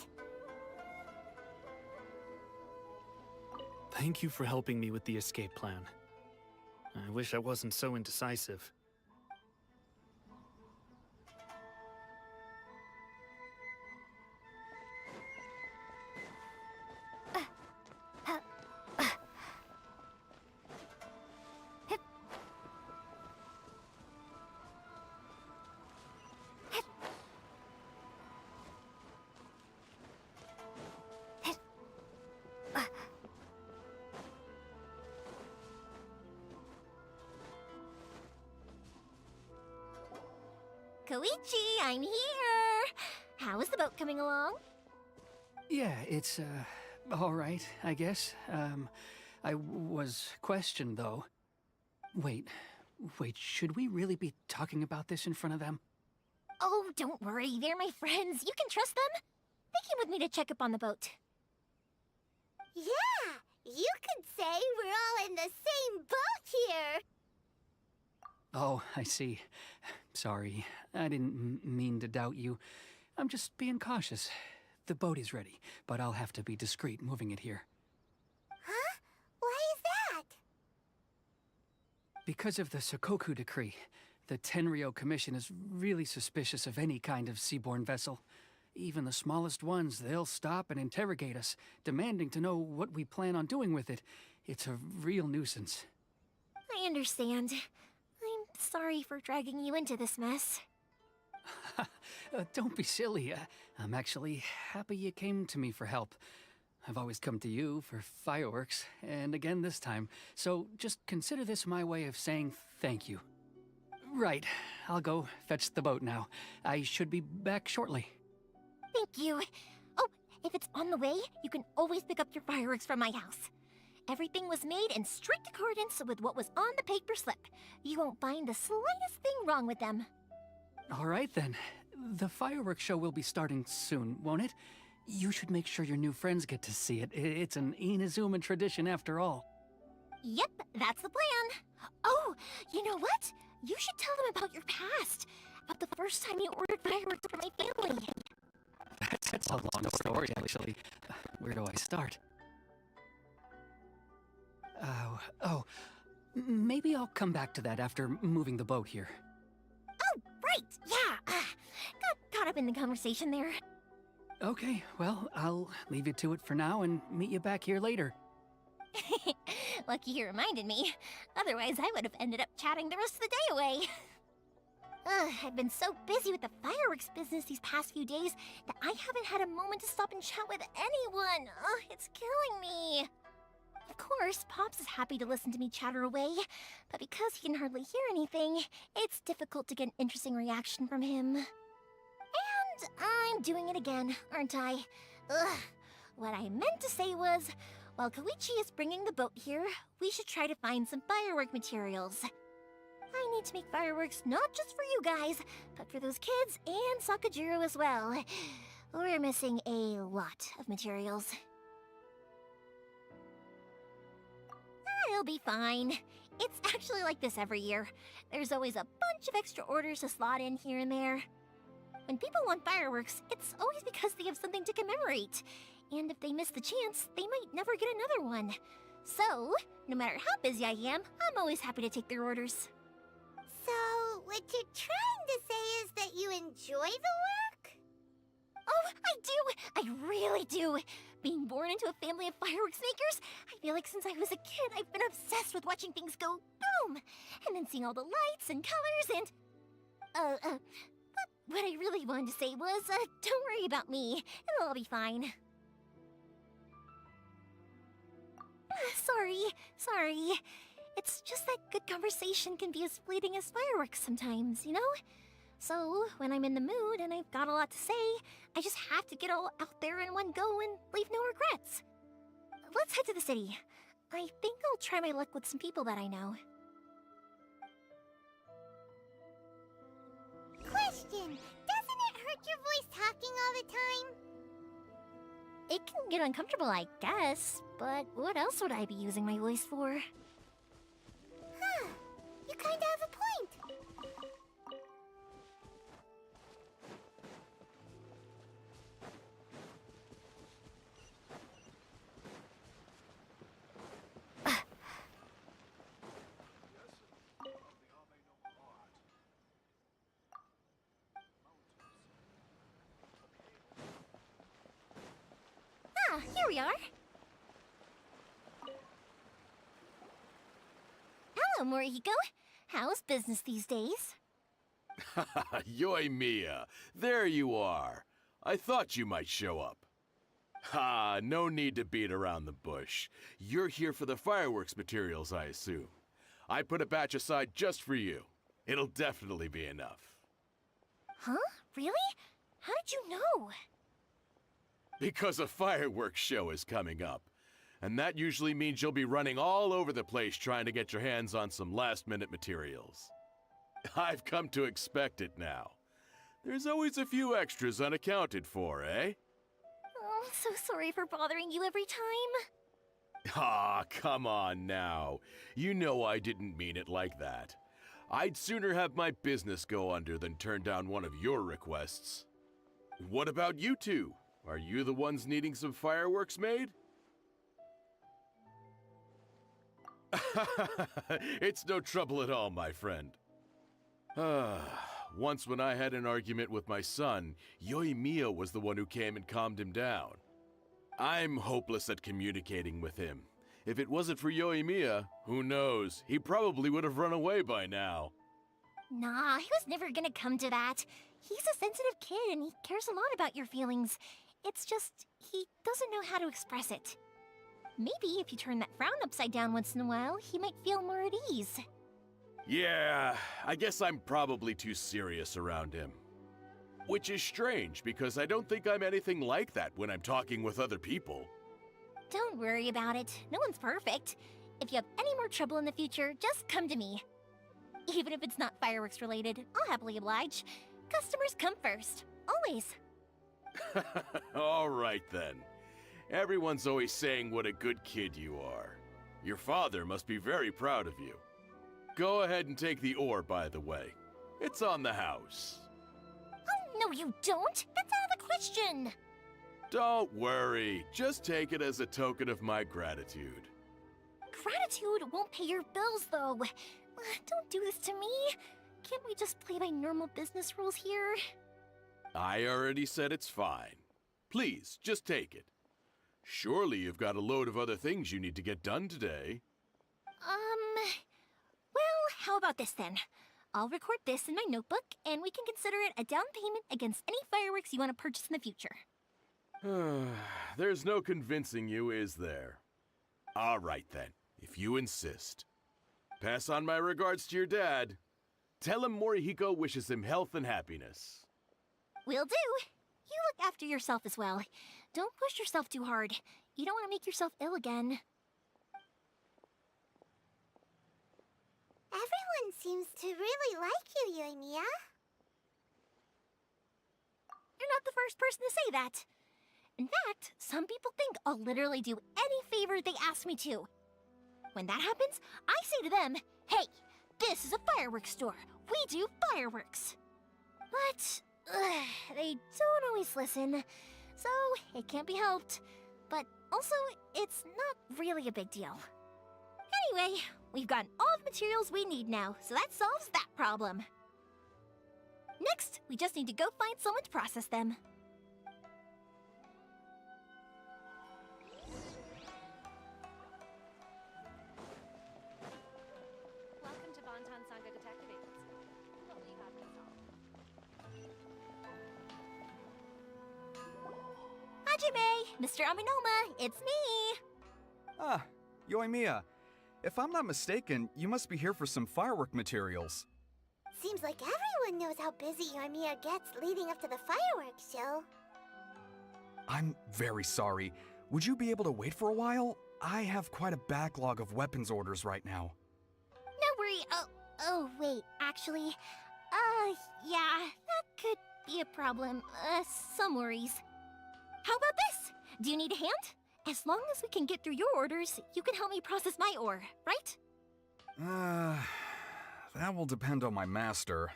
Thank you for helping me with the escape plan. I wish I wasn't so indecisive. Koichi, I'm here! How is the boat coming along? Yeah, it's, all right, I guess. I was questioned, though. Wait, should we really be talking about this in front of them? Oh, don't worry, they're my friends. You can trust them. They came with me to check up on the boat. Yeah, you could say we're all in the same boat here. Oh, I see. Sorry, I didn't mean to doubt you. I'm just being cautious. The boat is ready, but I'll have to be discreet moving it here. Huh? Why is that? Because of the Sokoku Decree, the Tenryo Commission is really suspicious of any kind of seaborne vessel. Even the smallest ones, they'll stop and interrogate us, demanding to know what we plan on doing with it. It's a real nuisance. I understand. I'm sorry for dragging you into this mess. Don't be silly. I'm actually happy you came to me for help. I've always come to you for fireworks, and again this time, so just consider this my way of saying thank you. Right, I'll go fetch the boat now. I should be back shortly. Thank you. Oh, if it's on the way, you can always pick up your fireworks from my house. Everything was made in strict accordance with what was on the paper slip. You won't find the slightest thing wrong with them. All right then. The fireworks show will be starting soon, won't it? You should make sure your new friends get to see it. It's an Inazuma tradition after all. Yep, that's the plan. Oh, you know what? You should tell them about your past. About the first time you ordered fireworks for my family. That's a long story, actually. Where do I start? Maybe I'll come back to that after moving the boat here. Oh, right, yeah. Got caught up in the conversation there. Okay, well, I'll leave you to it for now and meet you back here later. Lucky you reminded me. Otherwise, I would have ended up chatting the rest of the day away. I've been so busy with the fireworks business these past few days that I haven't had a moment to stop and chat with anyone. It's killing me. Of course, Pops is happy to listen to me chatter away, but because he can hardly hear anything, it's difficult to get an interesting reaction from him. And I'm doing it again, aren't I? What I meant to say was, while Koichi is bringing the boat here, we should try to find some firework materials. I need to make fireworks not just for you guys, but for those kids and Sakajiro as well. We're missing a lot of materials. I'll be fine. It's actually like this every year. There's always a bunch of extra orders to slot in here and there. When people want fireworks, it's always because they have something to commemorate. And if they miss the chance, they might never get another one. So, no matter how busy I am, I'm always happy to take their orders. So, what you're trying to say is that you enjoy the work? Oh, I do! I really do! Being born into a family of fireworks makers, I feel like since I was a kid, I've been obsessed with watching things go boom! And then seeing all the lights and colors and... But what I really wanted to say was, don't worry about me. It'll all be fine. Sorry. It's just that good conversation can be as fleeting as fireworks sometimes, you know? So, when I'm in the mood and I've got a lot to say, I just have to get all out there in one go and leave no regrets. Let's head to the city. I think I'll try my luck with some people that I know. Question, doesn't it hurt your voice talking all the time? It can get uncomfortable, I guess, but what else would I be using my voice for? Huh, you kinda have a point. we are. Hello, Morihiko. How's business these days? Yoimiya, there you are. I thought you might show up. Ha, no need to beat around the bush. You're here for the fireworks materials, I assume. I put a batch aside just for you. It'll definitely be enough. Huh? Really? How did you know? Because a fireworks show is coming up. And that usually means you'll be running all over the place trying to get your hands on some last-minute materials. I've come to expect it now. There's always a few extras unaccounted for, eh? Oh, I'm so sorry for bothering you every time. Ah, come on now. You know I didn't mean it like that. I'd sooner have my business go under than turn down one of your requests. What about you two? Are you the ones needing some fireworks made? It's no trouble at all, my friend. Once when I had an argument with my son, Yoimiya was the one who came and calmed him down. I'm hopeless at communicating with him. If it wasn't for Yoimiya, who knows, he probably would have run away by now. Nah, he was never gonna come to that. He's a sensitive kid and he cares a lot about your feelings. It's just, he doesn't know how to express it. Maybe if you turn that frown upside down once in a while, he might feel more at ease. Yeah, I guess I'm probably too serious around him. Which is strange, because I don't think I'm anything like that when I'm talking with other people. Don't worry about it. No one's perfect. If you have any more trouble in the future, just come to me. Even if it's not fireworks related, I'll happily oblige. Customers come first. Always. All right then. Everyone's always saying what a good kid you are. Your father must be very proud of you. Go ahead and take the ore, by the way. It's on the house. Oh, no you don't! That's out of the question! Don't worry. Just take it as a token of my gratitude. Gratitude won't pay your bills, though. Don't do this to me. Can't we just play by normal business rules here? I already said it's fine. Please, just take it. Surely you've got a load of other things you need to get done today. Well, how about this then? I'll record this in my notebook, and we can consider it a down payment against any fireworks you want to purchase in the future. There's no convincing you, is there? All right then, if you insist. Pass on my regards to your dad. Tell him Morihiko wishes him health and happiness. Will do. You look after yourself as well. Don't push yourself too hard. You don't want to make yourself ill again. Everyone seems to really like you, Yoimiya. You're not the first person to say that. In fact, some people think I'll literally do any favor they ask me to. When that happens, I say to them, hey, this is a fireworks store. We do fireworks. But they don't always listen, so it can't be helped. But also, it's not really a big deal. Anyway, we've gotten all the materials we need now, so that solves that problem. Next, we just need to go find someone to process them. Welcome to Bonton Sanga Detective Agency. What will you have me solve? Hajime! Mr. Aminoma, it's me! Ah, Yoimiya. If I'm not mistaken, you must be here for some firework materials. Seems like everyone knows how busy Yoimiya gets leading up to the fireworks show. I'm very sorry. Would you be able to wait for a while? I have quite a backlog of weapons orders right now. No worry. Oh, wait, actually, yeah, that could be a problem. Some worries. How about this? Do you need a hand? As long as we can get through your orders, you can help me process my ore, right? That will depend on my master.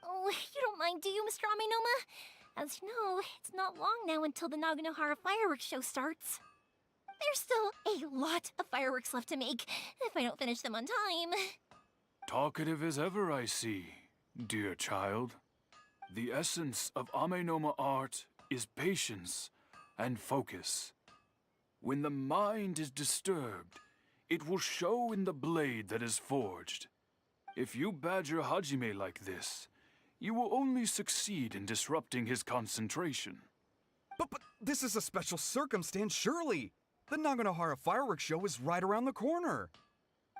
Oh, you don't mind, do you, Mr. Aminoma? As you know, it's not long now until the Naganohara fireworks show starts. There's still a lot of fireworks left to make, if I don't finish them on time. Talkative as ever, I see, dear child. The essence of Amenoma art is patience and focus. When the mind is disturbed, it will show in the blade that is forged. If you badger Hajime like this, you will only succeed in disrupting his concentration. But this is a special circumstance, surely. The Naganohara fireworks show is right around the corner.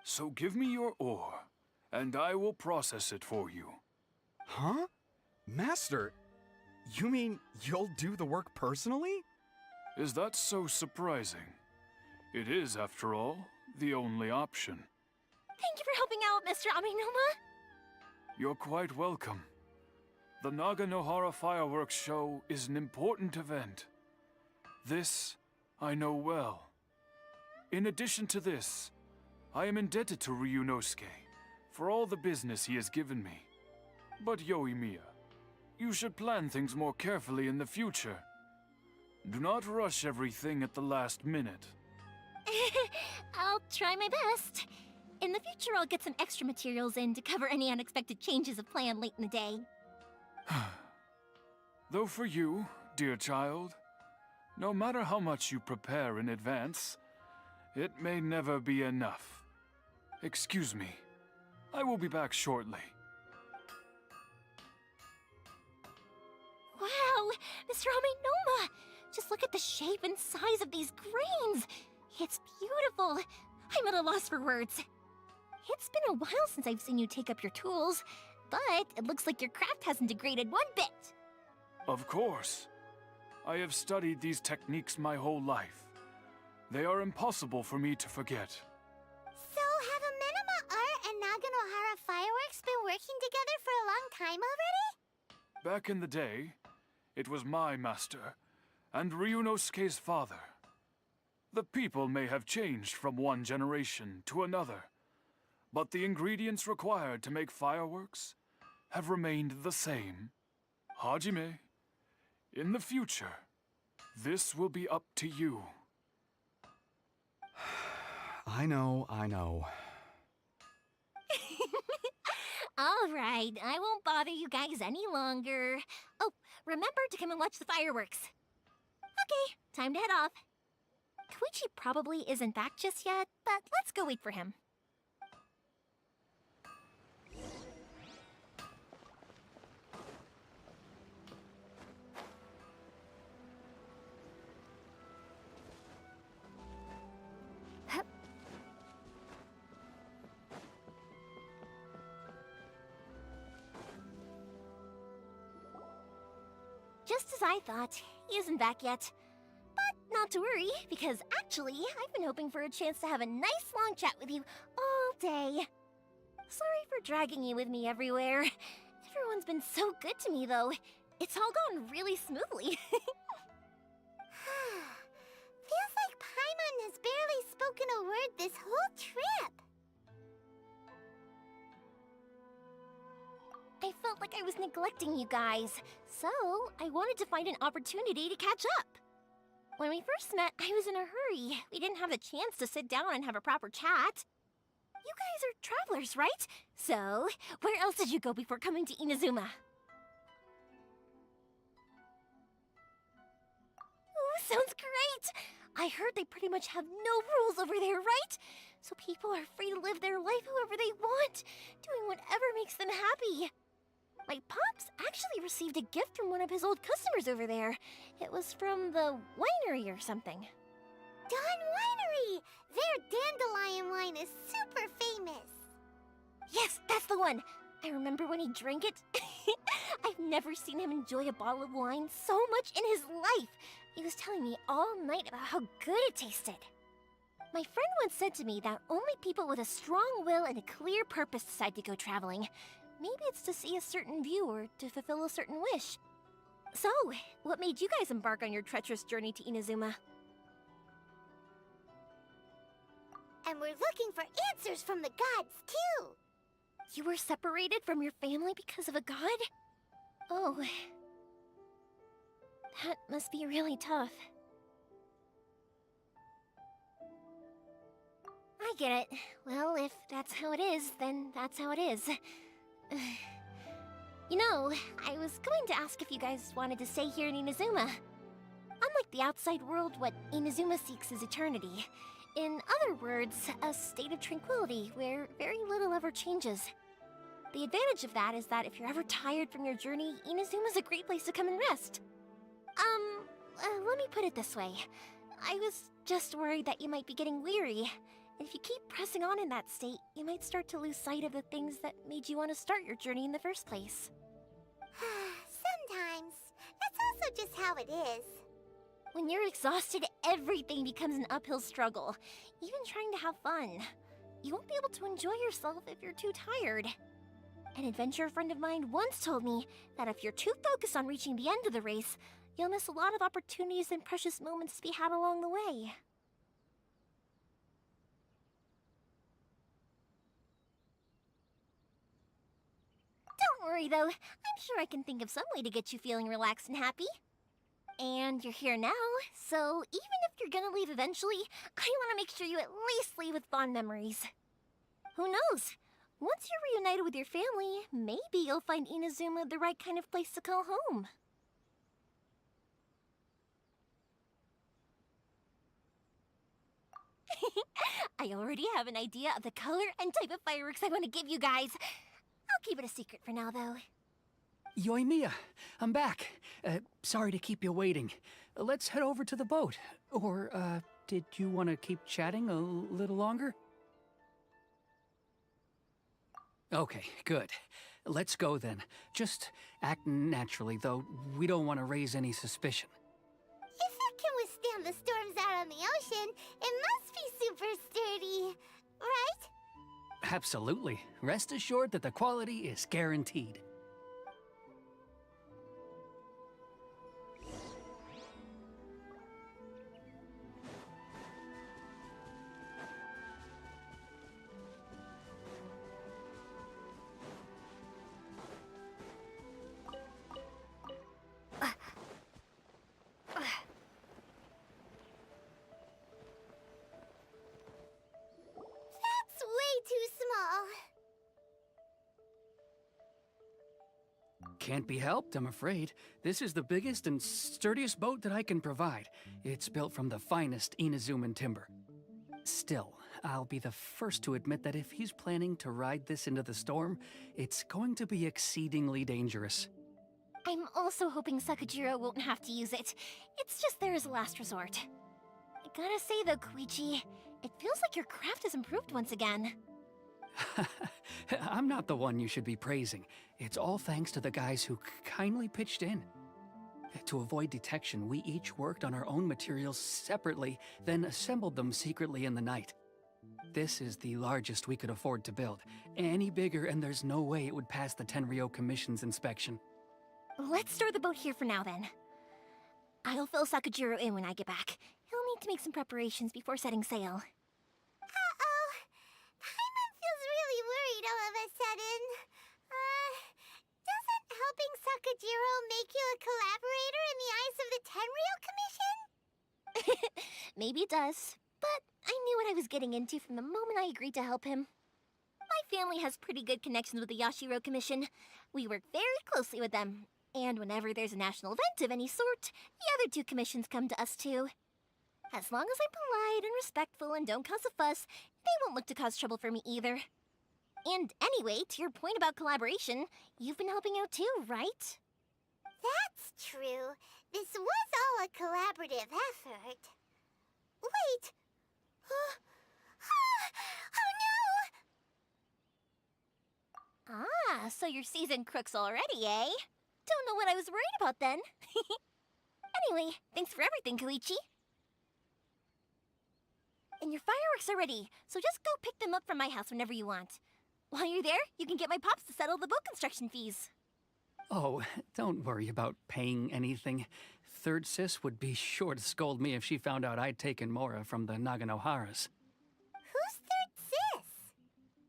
So give me your ore, and I will process it for you. Huh? Master, you mean you'll do the work personally? Is that so surprising? It is, after all, the only option. Thank you for helping out, Mr. Aminuma. You're quite welcome. The Naganohara fireworks show is an important event. This I know well. In addition to this, I am indebted to Ryunosuke for all the business he has given me. But Yoimiya, you should plan things more carefully in the future. Do not rush everything at the last minute. I'll try my best. In the future, I'll get some extra materials in to cover any unexpected changes of plan late in the day. Though for you, dear child, no matter how much you prepare in advance, it may never be enough. Excuse me. I will be back shortly. Wow, Mr. Aminoma! Just look at the shape and size of these grains! It's beautiful! I'm at a loss for words. It's been a while since I've seen you take up your tools, but it looks like your craft hasn't degraded one bit. Of course. I have studied these techniques my whole life. They are impossible for me to forget. So, have Amenema Art and Naganohara Fireworks been working together for a long time already? Back in the day, it was my master and Ryunosuke's father. The people may have changed from one generation to another, but the ingredients required to make fireworks have remained the same. Hajime, in the future, this will be up to you. I know. All right, I won't bother you guys any longer. Oh, remember to come and watch the fireworks. Okay, time to head off. Koichi probably isn't back just yet, but let's go wait for him. Just as I thought, he isn't back yet. But not to worry, because actually, I've been hoping for a chance to have a nice long chat with you all day. Sorry for dragging you with me everywhere. Everyone's been so good to me, though. It's all gone really smoothly. Feels like Paimon has barely spoken a word this whole trip. I felt like I was neglecting you guys, so I wanted to find an opportunity to catch up. When we first met, I was in a hurry. We didn't have the chance to sit down and have a proper chat. You guys are travelers, right? So, where else did you go before coming to Inazuma? Ooh, sounds great! I heard they pretty much have no rules over there, right? So people are free to live their life however they want, doing whatever makes them happy. My pops actually received a gift from one of his old customers over there. It was from the winery or something. Dawn Winery! Their dandelion wine is super famous. Yes, that's the one! I remember when he drank it. I've never seen him enjoy a bottle of wine so much in his life. He was telling me all night about how good it tasted. My friend once said to me that only people with a strong will and a clear purpose decide to go traveling. Maybe it's to see a certain view or to fulfill a certain wish. So, what made you guys embark on your treacherous journey to Inazuma? And we're looking for answers from the gods, too. You were separated from your family because of a god? Oh. That must be really tough. I get it. Well, if that's how it is, then that's how it is. You know, I was going to ask if you guys wanted to stay here in Inazuma. Unlike like the outside world, what Inazuma seeks is eternity. In other words, a state of tranquility where very little ever changes. The advantage of that is that if you're ever tired from your journey, Inazuma's a great place to come and rest. Let me put it this way. I was just worried that you might be getting weary. And if you keep pressing on in that state, you might start to lose sight of the things that made you want to start your journey in the first place. Sometimes. That's also just how it is. When you're exhausted, everything becomes an uphill struggle. Even trying to have fun. You won't be able to enjoy yourself if you're too tired. An adventurer friend of mine once told me that if you're too focused on reaching the end of the race, you'll miss a lot of opportunities and precious moments to be had along the way. Don't worry though, I'm sure I can think of some way to get you feeling relaxed and happy. And you're here now, so even if you're gonna leave eventually, I want to make sure you at least leave with fond memories. Who knows? Once you're reunited with your family, maybe you'll find Inazuma the right kind of place to call home. I already have an idea of the color and type of fireworks I want to give you guys. I'll keep it a secret for now, though. Yoimiya, I'm back. Sorry to keep you waiting. Let's head over to the boat. Or, did you want to keep chatting a little longer? Okay, good. Let's go then. Just act naturally, though. We don't want to raise any suspicion. If it can withstand the storms out on the ocean, it must be super sturdy, right? Absolutely. Rest assured that the quality is guaranteed. That's way too small. Can't be helped, I'm afraid. This is the biggest and sturdiest boat that I can provide. It's built from the finest Inazuman timber. Still, I'll be the first to admit that if he's planning to ride this into the storm, it's going to be exceedingly dangerous. I'm also hoping Sakajiro won't have to use it. It's just there as a last resort. I gotta say though, Koichi, it feels like your craft has improved once again. I'm not the one you should be praising. It's all thanks to the guys who kindly pitched in. To avoid detection, we each worked on our own materials separately, then assembled them secretly in the night. This is the largest we could afford to build. Any bigger and there's no way it would pass the Tenryou Commission's inspection. Let's store the boat here for now then. I'll fill Sakajiro in when I get back. He'll need to make some preparations before setting sail. Uh-oh. Paimon feels really worried all of a sudden. Doesn't helping Sakajiro make you a collaborator in the eyes of the Tenryou Commission? Maybe it does, but I knew what I was getting into from the moment I agreed to help him. My family has pretty good connections with the Yashiro Commission. We work very closely with them, and whenever there's a national event of any sort, the other two commissions come to us too. As long as I'm polite and respectful and don't cause a fuss, they won't look to cause trouble for me either. And anyway, to your point about collaboration, you've been helping out too, right? That's true. This was all a collaborative effort. Wait! Oh no! Ah, so you're seasoned crooks already, eh? Don't know what I was worried about then. Anyway, thanks for everything, Koichi. And your fireworks are ready, so just go pick them up from my house whenever you want. While you're there, you can get my pops to settle the boat construction fees. Oh, don't worry about paying anything. Third Sis would be sure to scold me if she found out I'd taken Mora from the Naganoharas. Who's Third Sis?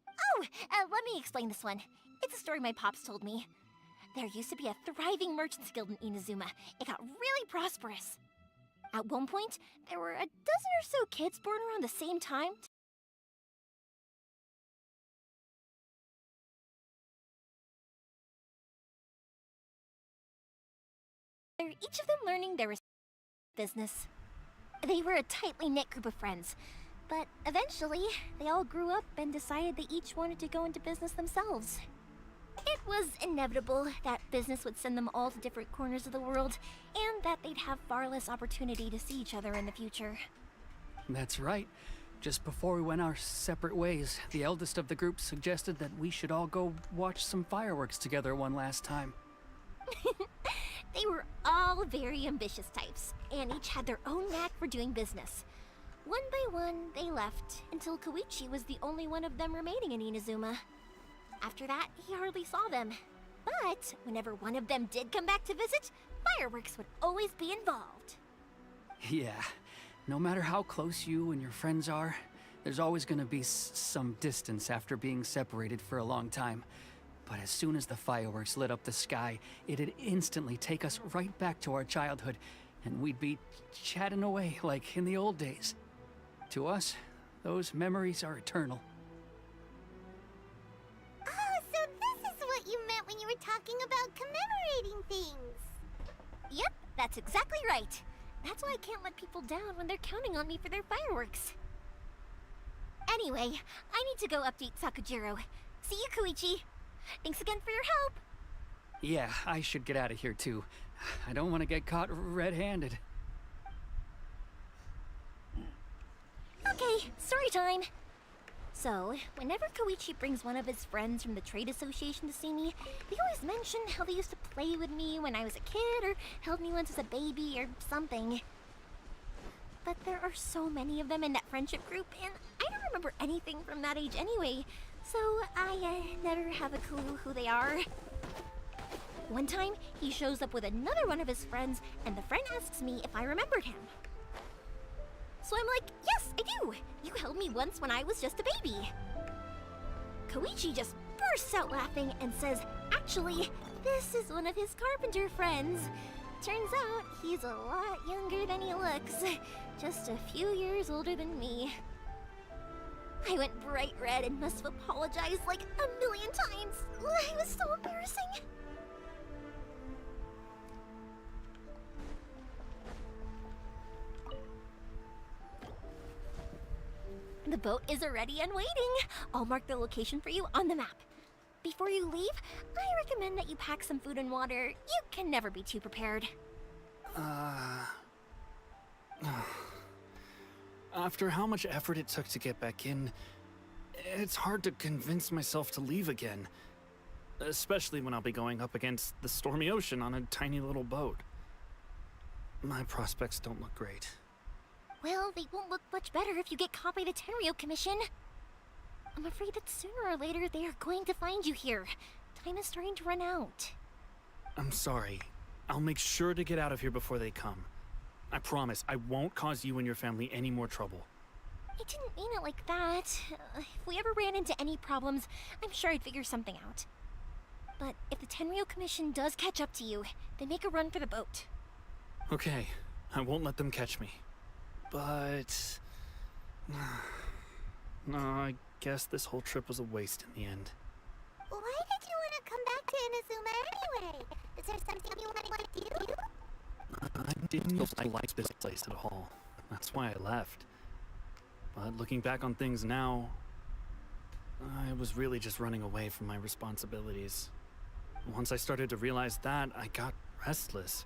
Oh, let me explain this one. It's a story my pops told me. There used to be a thriving merchants guild in Inazuma. It got really prosperous. At one point, there were a dozen or so kids born around the same time. Each of them learning their business. They were a tightly knit group of friends, but eventually they all grew up and decided they each wanted to go into business themselves. It was inevitable that business would send them all to different corners of the world, and that they'd have far less opportunity to see each other in the future. That's right. Just before we went our separate ways, the eldest of the group suggested that we should all go watch some fireworks together one last time. They were all very ambitious types, and each had their own knack for doing business. One by one, they left, until Koichi was the only one of them remaining in Inazuma. After that, he hardly saw them. But whenever one of them did come back to visit, fireworks would always be involved. Yeah, no matter how close you and your friends are, there's always gonna be some distance after being separated for a long time. But as soon as the fireworks lit up the sky, it'd instantly take us right back to our childhood, and we'd be chatting away like in the old days. To us, those memories are eternal. Oh, so this is what you meant when you were talking about commemorating things. Yep, that's exactly right. That's why I can't let people down when they're counting on me for their fireworks. Anyway, I need to go update Sakujiro. See you, Koichi. Thanks again for your help. Yeah, I should get out of here too. I don't want to get caught red-handed. Okay, story time. So, whenever Koichi brings one of his friends from the trade association to see me, they always mention how they used to play with me when I was a kid, or held me once as a baby, or something. But there are so many of them in that friendship group, and I don't remember anything from that age anyway, so I never have a clue who they are. One time, he shows up with another one of his friends, and the friend asks me if I remembered him. So I'm like, yes, I do! You held me once when I was just a baby. Koichi just bursts out laughing and says, actually, this is one of his carpenter friends. Turns out, he's a lot younger than he looks. Just a few years older than me. I went bright red and must have apologized like 1,000,000 times. It was so embarrassing. The boat is ready and waiting. I'll mark the location for you on the map. Before you leave, I recommend that you pack some food and water. You can never be too prepared. After how much effort it took to get back in, it's hard to convince myself to leave again. Especially when I'll be going up against the stormy ocean on a tiny little boat. My prospects don't look great. Well, they won't look much better if you get caught by the Tenryo Commission. I'm afraid that sooner or later they are going to find you here. Time is starting to run out. I'm sorry. I'll make sure to get out of here before they come. I promise I won't cause you and your family any more trouble. I didn't mean it like that. If we ever ran into any problems, I'm sure I'd figure something out. But if the Tenryo Commission does catch up to you, then make a run for the boat. Okay, I won't let them catch me. But... no, I guess this whole trip was a waste in the end. Why did you want to come back to Inazuma anyway? Is there something you want to do? I didn't like this place at all. That's why I left. But looking back on things now, I was really just running away from my responsibilities. Once I started to realize that, I got restless.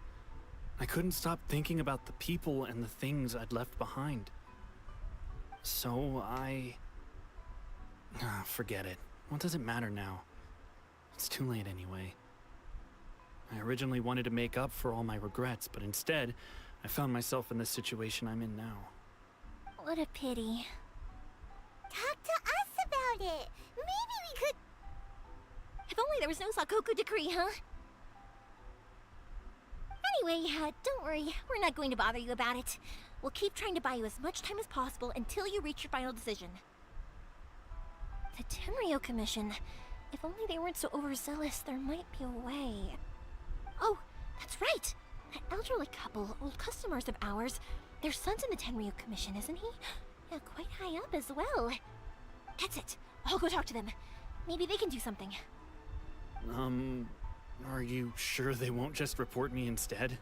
I couldn't stop thinking about the people and the things I'd left behind. So forget it. What does it matter now? It's too late anyway. I originally wanted to make up for all my regrets, but instead, I found myself in the situation I'm in now. What a pity. Talk to us about it. Maybe we could... If only there was no Sakoku decree, huh? Anyway, don't worry. We're not going to bother you about it. We'll keep trying to buy you as much time as possible until you reach your final decision. The Tenryo Commission. If only they weren't so overzealous, there might be a way. Oh, that's right! That elderly couple, old customers of ours, their son's in the Tenryo Commission, isn't he? Yeah, quite high up as well. That's it. I'll go talk to them. Maybe they can do something. Are you sure they won't just report me instead?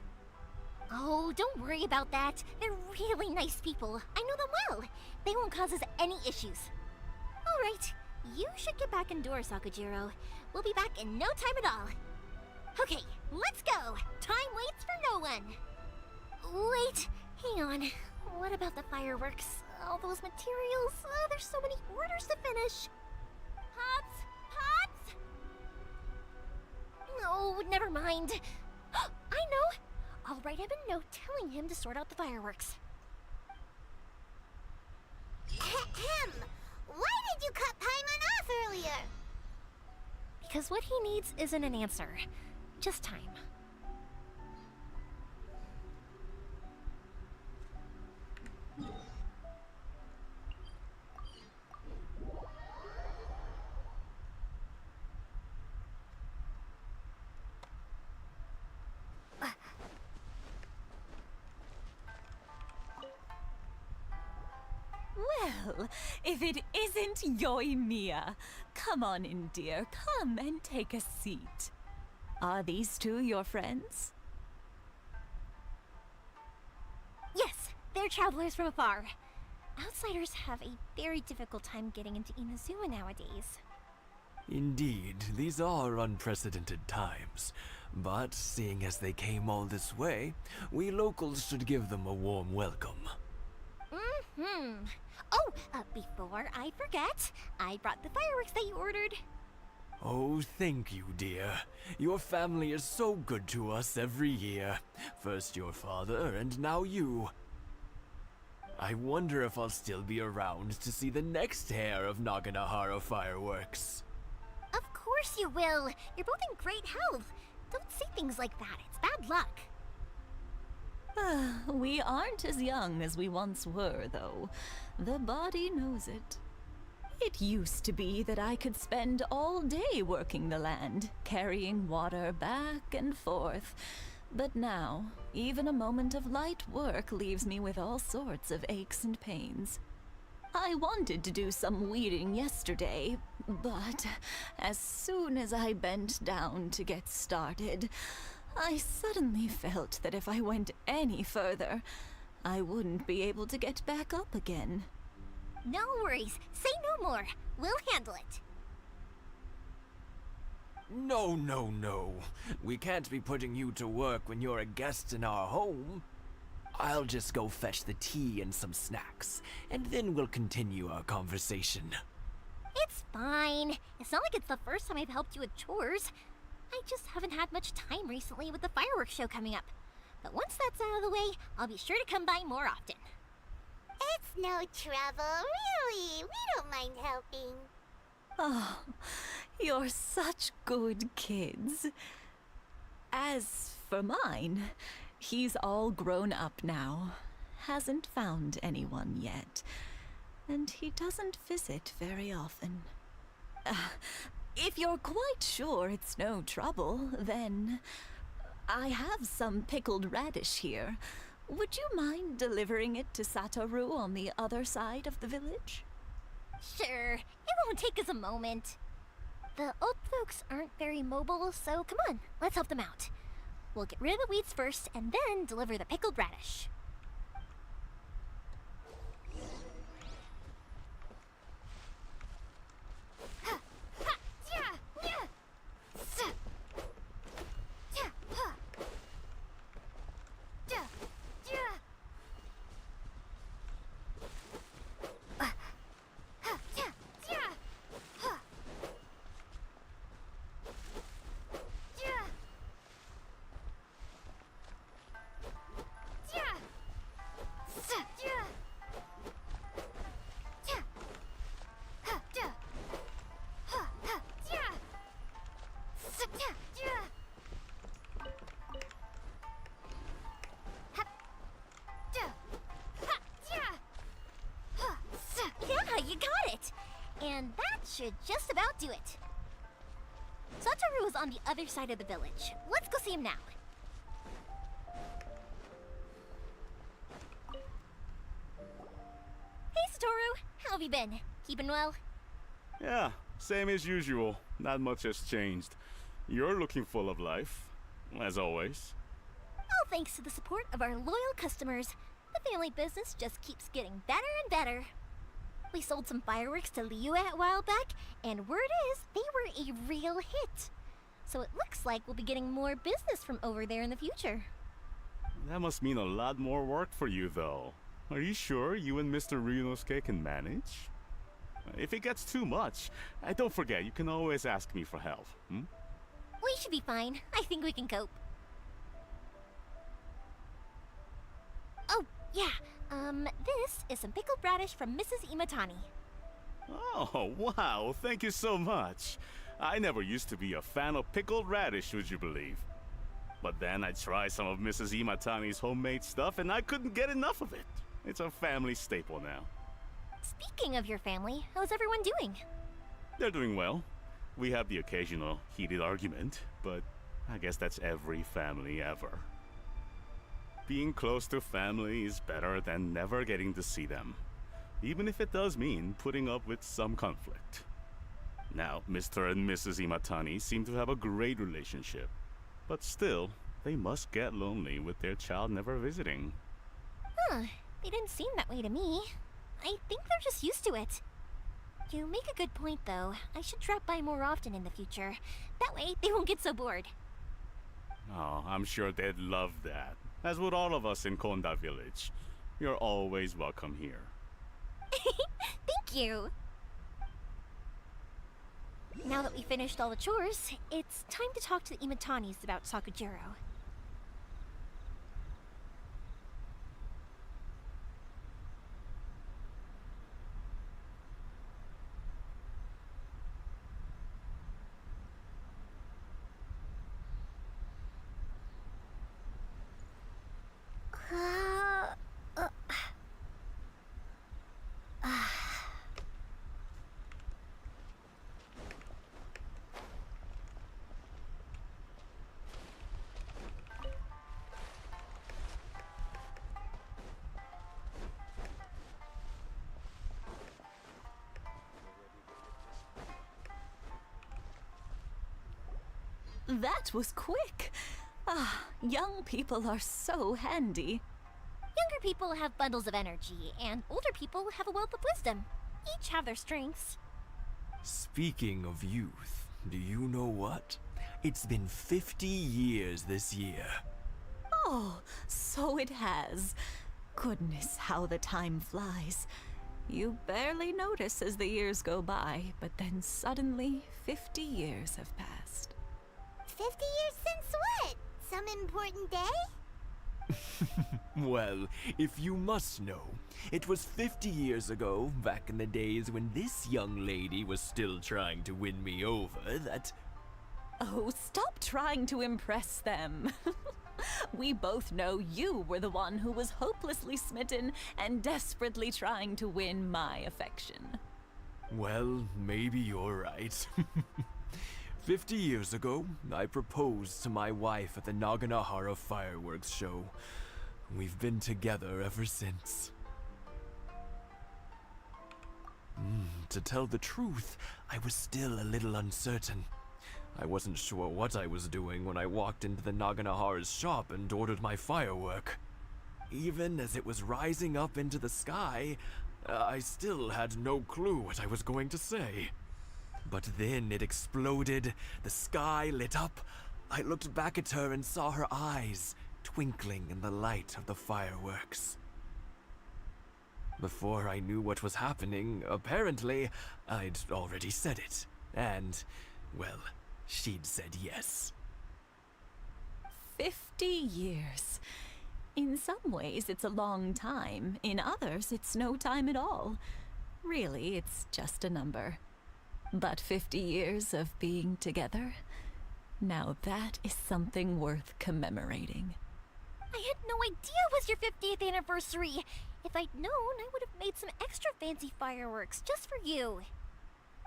Oh, don't worry about that. They're really nice people. I know them well. They won't cause us any issues. All right, you should get back indoors, Sakujiro. We'll be back in no time at all. Okay, let's go. Time waits for no one. Wait, hang on. What about the fireworks? All those materials? There's so many orders to finish. Pops? Pops? No, never mind. I know. I'll write him a note telling him to sort out the fireworks. Ahem! Why did you cut Paimon off earlier? Because what he needs isn't an answer, just time. Well, if it isn't Yoimiya, come on in, dear. Come and take a seat. Are these two your friends? Yes, they're travelers from afar. Outsiders have a very difficult time getting into Inazuma nowadays. Indeed, these are unprecedented times. But seeing as they came all this way, we locals should give them a warm welcome. Oh, before I forget, I brought the fireworks that you ordered. Oh, thank you, dear. Your family is so good to us every year. First your father, and now you. I wonder if I'll still be around to see the next hair of Naganohara fireworks. Of course you will. You're both in great health. Don't say things like that. It's bad luck. We aren't as young as we once were, though. The body knows it. It used to be that I could spend all day working the land, carrying water back and forth. But now, even a moment of light work leaves me with all sorts of aches and pains. I wanted to do some weeding yesterday, but as soon as I bent down to get started, I suddenly felt that if I went any further, I wouldn't be able to get back up again. No worries. Say no more. We'll handle it. No, no, no. We can't be putting you to work when you're a guest in our home. I'll just go fetch the tea and some snacks, and then we'll continue our conversation. It's fine. It's not like it's the first time I've helped you with chores. I just haven't had much time recently with the fireworks show coming up. But once that's out of the way, I'll be sure to come by more often. It's no trouble, really. We don't mind helping. Oh, you're such good kids. As for mine, he's all grown up now. Hasn't found anyone yet. And he doesn't visit very often. If you're quite sure it's no trouble, then I have some pickled radish here. Would you mind delivering it to Satoru on the other side of the village? Sure, it won't take us a moment. The old folks aren't very mobile, so come on, let's help them out. We'll get rid of the weeds first, and then deliver the pickled radish. You got it! And that should just about do it. Satoru is on the other side of the village. Let's go see him now. Hey, Satoru! How have you been? Keeping well? Yeah, same as usual. Not much has changed. You're looking full of life, as always. All thanks to the support of our loyal customers. The family business just keeps getting better and better. We sold some fireworks to Liu a while back, and word is they were a real hit. So it looks like we'll be getting more business from over there in the future. That must mean a lot more work for you, though. Are you sure you and Mr. Ryunosuke can manage? If it gets too much, don't forget, you can always ask me for help, hmm? We should be fine. I think we can cope. Oh, yeah. This is some pickled radish from Mrs. Imatani. Oh, wow, thank you so much. I never used to be a fan of pickled radish, would you believe? But then I tried some of Mrs. Imatani's homemade stuff and I couldn't get enough of it. It's a family staple now. Speaking of your family, how's everyone doing? They're doing well. We have the occasional heated argument, but I guess that's every family ever. Being close to family is better than never getting to see them, even if it does mean putting up with some conflict. Now, Mr. and Mrs. Imatani seem to have a great relationship, but still, they must get lonely with their child never visiting. Huh, they didn't seem that way to me. I think they're just used to it. You make a good point, though. I should drop by more often in the future. That way, they won't get so bored. Oh, I'm sure they'd love that, as would all of us in Konda Village. You're always welcome here. Thank you! Now that we finished all the chores, it's time to talk to the Imatanis about Sakujiro. That was quick. Ah, young people are so handy. Younger people have bundles of energy, and older people have a wealth of wisdom. Each have their strengths. Speaking of youth, do you know what? It's been 50 years this year. Oh, so it has. Goodness, how the time flies. You barely notice as the years go by, but then suddenly 50 years have passed. 50 years since what? Some important day? Well, if you must know, it was 50 years ago, back in the days when this young lady was still trying to win me over, that... Oh, stop trying to impress them. We both know you were the one who was hopelessly smitten and desperately trying to win my affection. Well, maybe you're right. 50 years ago, I proposed to my wife at the Naganahara fireworks show. We've been together ever since. To tell the truth, I was still a little uncertain. I wasn't sure what I was doing when I walked into the Naganahara's shop and ordered my firework. Even as it was rising up into the sky, I still had no clue what I was going to say. But then it exploded, the sky lit up. I looked back at her and saw her eyes twinkling in the light of the fireworks. Before I knew what was happening, apparently, I'd already said it. And, well, she'd said yes. 50 years. In some ways, it's a long time. In others, it's no time at all. Really, it's just a number. But 50 years of being together, now that is something worth commemorating. I had no idea it was your 50th anniversary. If I'd known, I would have made some extra fancy fireworks just for you.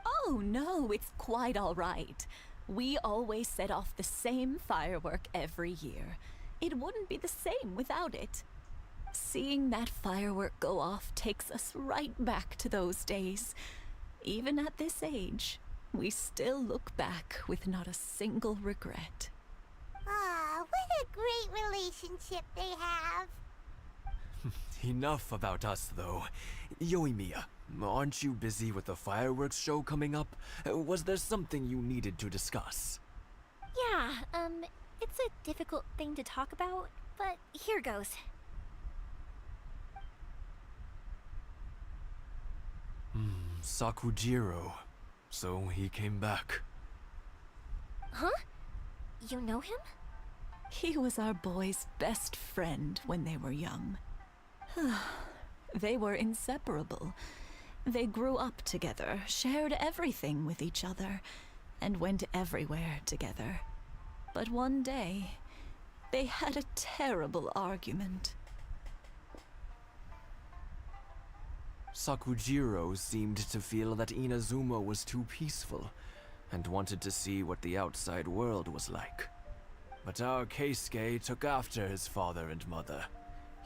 Oh no, it's quite all right. We always set off the same firework every year. It wouldn't be the same without it. Seeing that firework go off takes us right back to those days. Even at this age, we still look back with not a single regret. Ah, what a great relationship they have. Enough about us, though. Yoimiya, aren't you busy with the fireworks show coming up? Was there something you needed to discuss? Yeah, it's a difficult thing to talk about, but here goes. Sakujiro. So he came back. Huh? You know him? He was our boy's best friend when they were young. They were inseparable. They grew up together, shared everything with each other, and went everywhere together. But one day, they had a terrible argument. Sakujiro seemed to feel that Inazuma was too peaceful, and wanted to see what the outside world was like. But our Keisuke took after his father and mother.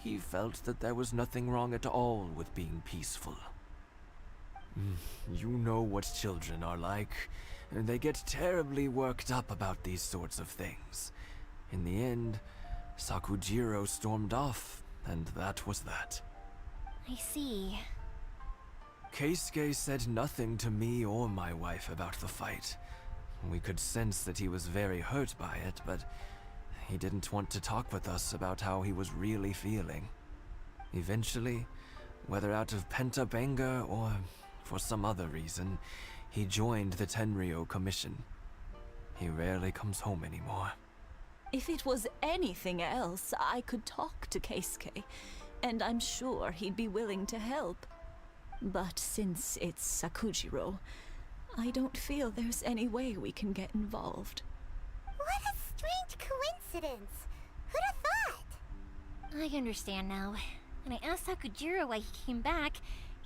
He felt that there was nothing wrong at all with being peaceful. You know what children are like. They get terribly worked up about these sorts of things. In the end, Sakujiro stormed off, and that was that. I see. Keisuke said nothing to me or my wife about the fight. We could sense that he was very hurt by it, but he didn't want to talk with us about how he was really feeling. Eventually, whether out of pent-up anger or for some other reason, he joined the Tenryou Commission. He rarely comes home anymore. If it was anything else, I could talk to Keisuke, and I'm sure he'd be willing to help. But since it's Sakujiro, I don't feel there's any way we can get involved. What a strange coincidence. Who'd have thought? I understand now. When I asked Sakujiro why he came back,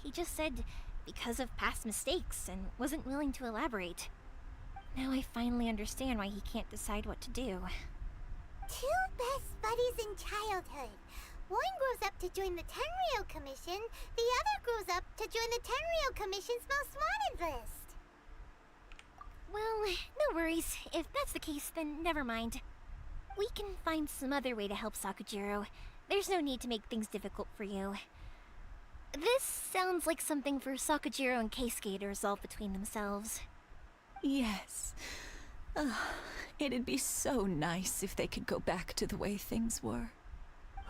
he just said because of past mistakes and wasn't willing to elaborate. Now I finally understand why he can't decide what to do. Two best buddies in childhood. One grows up to join the Tenryou Commission, the other grows up to join the Tenryou Commission's most wanted list. Well, no worries. If that's the case, then never mind. We can find some other way to help Sakujiro. There's no need to make things difficult for you. This sounds like something for Sakujiro and Keisuke to resolve between themselves. Yes. It'd be so nice if they could go back to the way things were.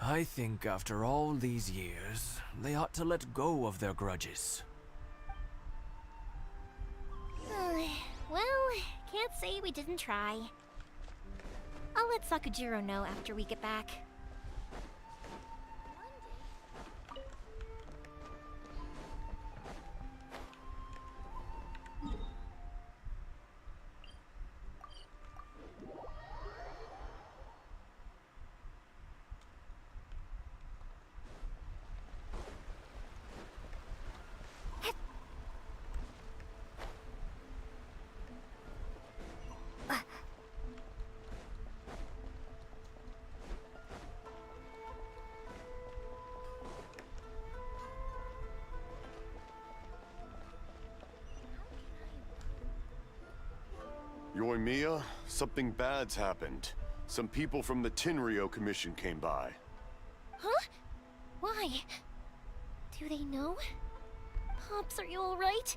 I think after all these years, they ought to let go of their grudges. Well, can't say we didn't try. I'll let Sakujiro know after we get back. Yoimiya, something bad's happened. Some people from the Tenryou Commission came by. Huh? Why? Do they know? Pops, are you alright?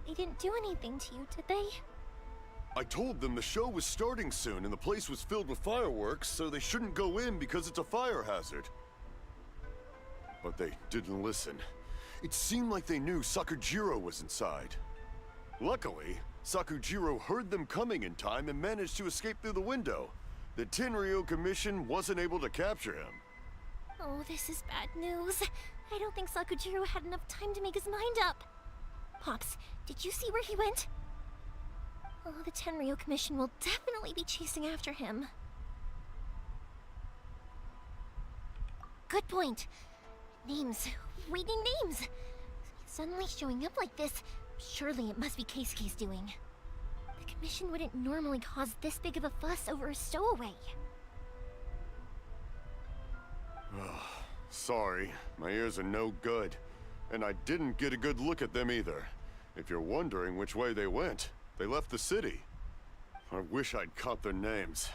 They didn't do anything to you, did they? I told them the show was starting soon and the place was filled with fireworks, so they shouldn't go in because it's a fire hazard. But they didn't listen. It seemed like they knew Sakujiro was inside. Luckily, Sakujiro heard them coming in time and managed to escape through the window. The Tenryou Commission wasn't able to capture him. Oh, this is bad news. I don't think Sakujiro had enough time to make his mind up. Pops, did you see where he went? Oh, the Tenryou Commission will definitely be chasing after him. Good point. Names. Reading names. Suddenly showing up like this. Surely it must be Keisuke's doing. The Commission wouldn't normally cause this big of a fuss over a stowaway. Sorry, my ears are no good. And I didn't get a good look at them either. If you're wondering which way they went, they left the city. I wish I'd caught their names.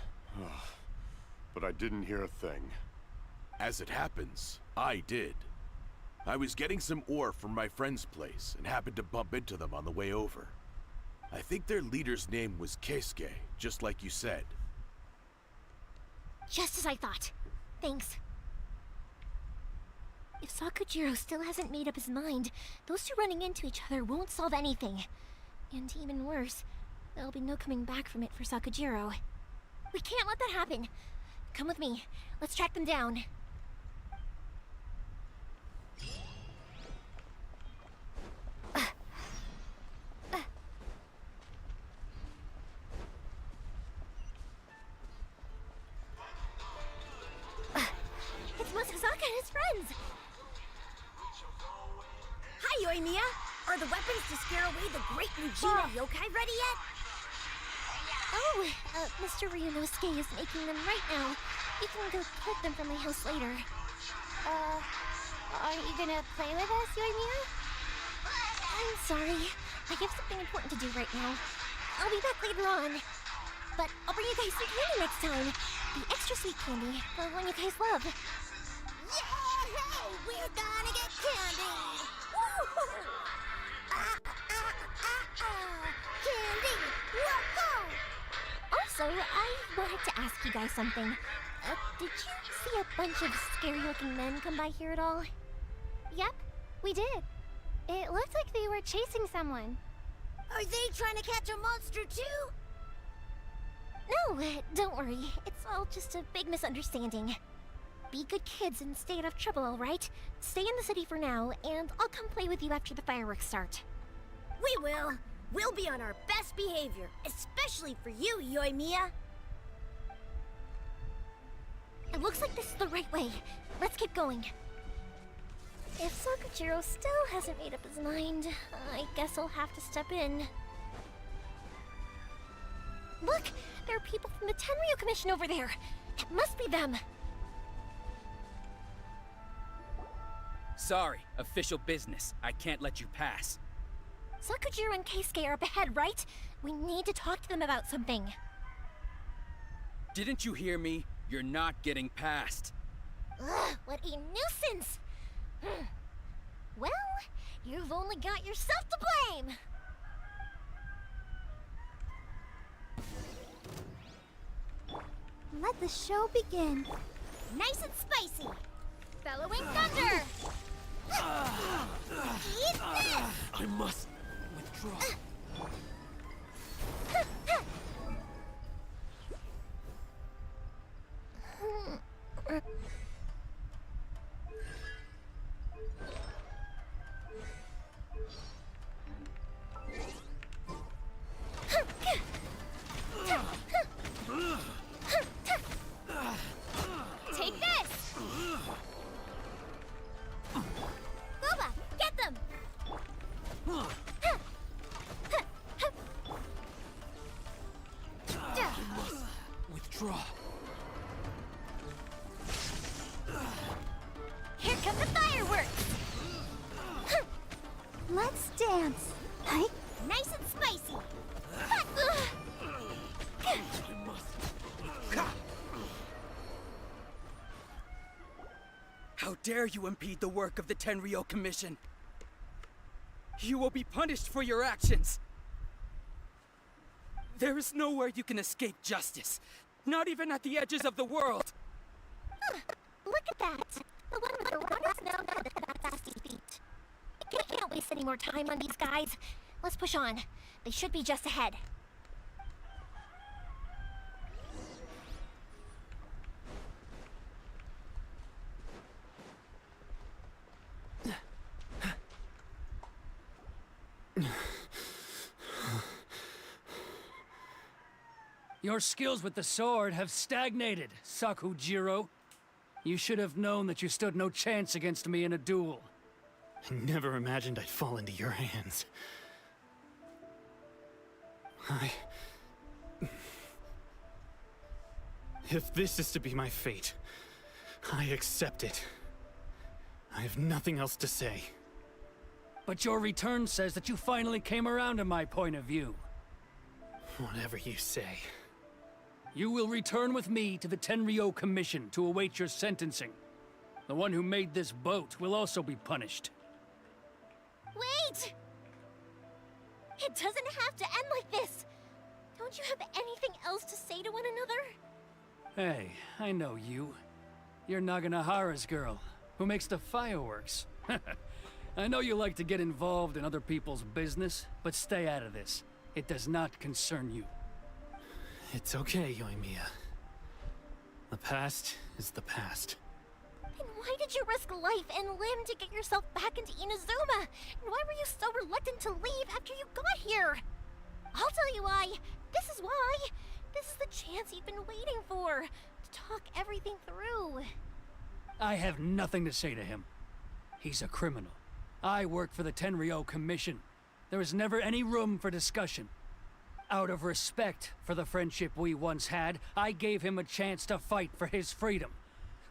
but I didn't hear a thing. As it happens, I did. I was getting some ore from my friend's place and happened to bump into them on the way over. I think their leader's name was Keisuke, just like you said. Just as I thought. Thanks. If Sakujiro still hasn't made up his mind, those two running into each other won't solve anything. And even worse, there'll be no coming back from it for Sakujiro. We can't let that happen. Come with me. Let's track them down. It's Masazaka and his friends! Hi, Yoimiya! Are the weapons to scare away the great Mujina yokai ready yet? Oh, Mr. Ryunosuke is making them right now. You can go get them from my house later. Aren't you gonna play with us, Yoimiya? I'm sorry. I have something important to do right now. I'll be back later on. But I'll bring you guys some candy next time. The extra sweet candy, the one you guys love. Yay! We're gonna get candy! Woo-hoo! Candy! Whoa! Also, I wanted to ask you guys something. Did you see a bunch of scary-looking men come by here at all? Yep, we did. It looked like they were chasing someone. Are they trying to catch a monster too? No, don't worry. It's all just a big misunderstanding. Be good kids and stay out of trouble, all right? Stay in the city for now, and I'll come play with you after the fireworks start. We will. We'll be on our best behavior, especially for you, Yoimiya. It looks like this is the right way. Let's keep going. If Sakujiro still hasn't made up his mind, I guess I'll have to step in. Look! There are people from the Tenryu Commission over there! It must be them! Sorry, official business. I can't let you pass. Sakujiro and Keisuke are up ahead, right? We need to talk to them about something. Didn't you hear me? You're not getting past. Ugh, what a nuisance! Well, you've only got yourself to blame! Let the show begin. Nice and spicy. Bellowing thunder! Eat this! I must withdraw. Take this! Boba, get them! Withdraw. Here come the fireworks! Let's dance. Hi. Nice and spicy. How dare you impede the work of the Tenryu Commission? You will be punished for your actions. There is nowhere you can escape justice. Not even at the edges of the world. Look at that! The one with the runners now got that fast feet. I can't waste any more time on these guys. Let's push on. They should be just ahead. Your skills with the sword have stagnated, Sakujiro. You should have known that you stood no chance against me in a duel. I never imagined I'd fall into your hands. If this is to be my fate, I accept it. I have nothing else to say. But your return says that you finally came around to my point of view. Whatever you say. you will return with me to the Tenryo Commission to await your sentencing. The one who made this boat will also be punished. Wait! It doesn't have to end like this! Don't you have anything else to say to one another? Hey, I know you. You're Naganohara's girl, who makes the fireworks. I know you like to get involved in other people's business, but stay out of this. It does not concern you. It's okay, Yoimiya. The past is the past. Then why did you risk life and limb to get yourself back into Inazuma? And why were you so reluctant to leave after you got here? I'll tell you why. This is why. This is the chance you've been waiting for. To talk everything through. I have nothing to say to him. He's a criminal. I work for the Tenryo Commission. There is never any room for discussion. Out of respect for the friendship we once had, I gave him a chance to fight for his freedom.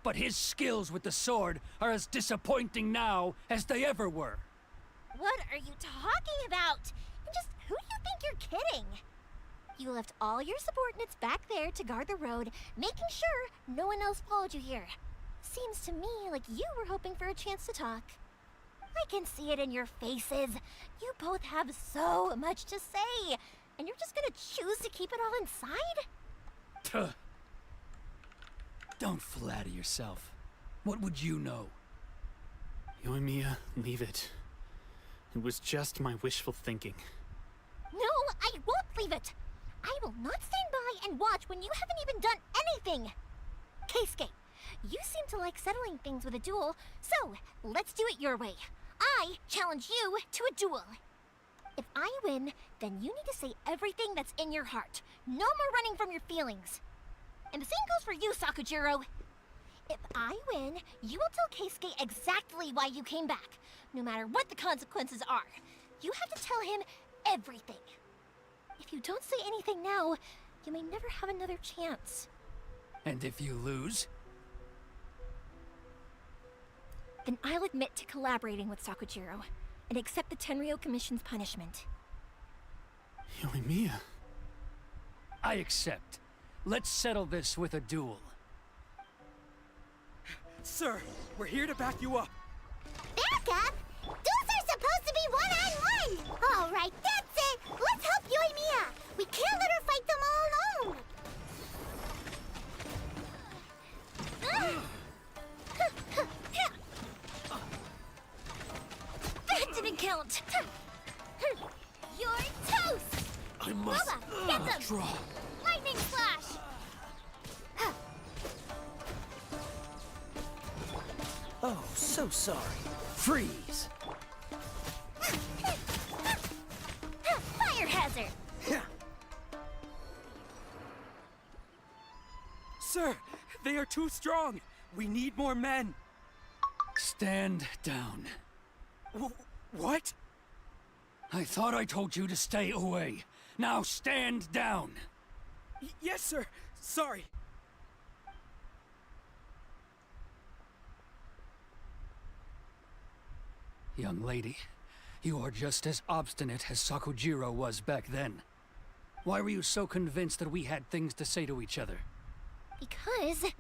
But his skills with the sword are as disappointing now as they ever were. What are you talking about? And just who do you think you're kidding? You left all your subordinates back there to guard the road, making sure no one else followed you here. Seems to me like you were hoping for a chance to talk. I can see it in your faces. You both have so much to say, and you're just gonna choose to keep it all inside? Tuh. Don't flatter yourself. What would you know? Yoimiya, leave it. It was just my wishful thinking. No, I won't leave it. I will not stand by and watch when you haven't even done anything. Keisuke, you seem to like settling things with a duel, so let's do it your way. I challenge you to a duel. If I win, then you need to say everything that's in your heart. No more running from your feelings. And the same goes for you, Sakujiro. If I win, you will tell Keisuke exactly why you came back, no matter what the consequences are. You have to tell him everything. If you don't say anything now, you may never have another chance. And if you lose? Then I'll admit to collaborating with Sakujiro and accept the Tenryo Commission's punishment. Yoimiya. I accept. Let's settle this with a duel. Sir, we're here to back you up. Back up? Duels are supposed to be one-on-one! All right, that's it! Let's help Yoimiya! We can't let her fight them all alone! That didn't count! You're toast! I must Bubba, get them! draw. Lightning slash! Oh, so sorry. Freeze! Fire hazard! Sir, they are too strong. We need more men. Stand down. What? I thought I told you to stay away. Now stand down. Yes, sir. Sorry. Young lady, you are just as obstinate as Sakujiro was back then. Why were you so convinced that we had things to say to each other? Because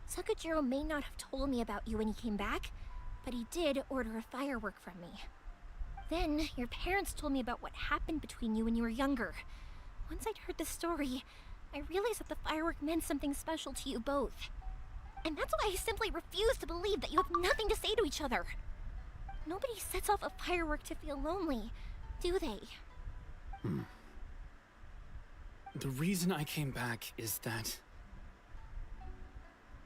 Sakujiro may not have told me about you when he came back, but he did order a firework from me. Then, your parents told me about what happened between you when you were younger. Once I'd heard the story, I realized that the firework meant something special to you both. And that's why I simply refuse to believe that you have nothing to say to each other. Nobody sets off a firework to feel lonely, do they? The reason I came back is that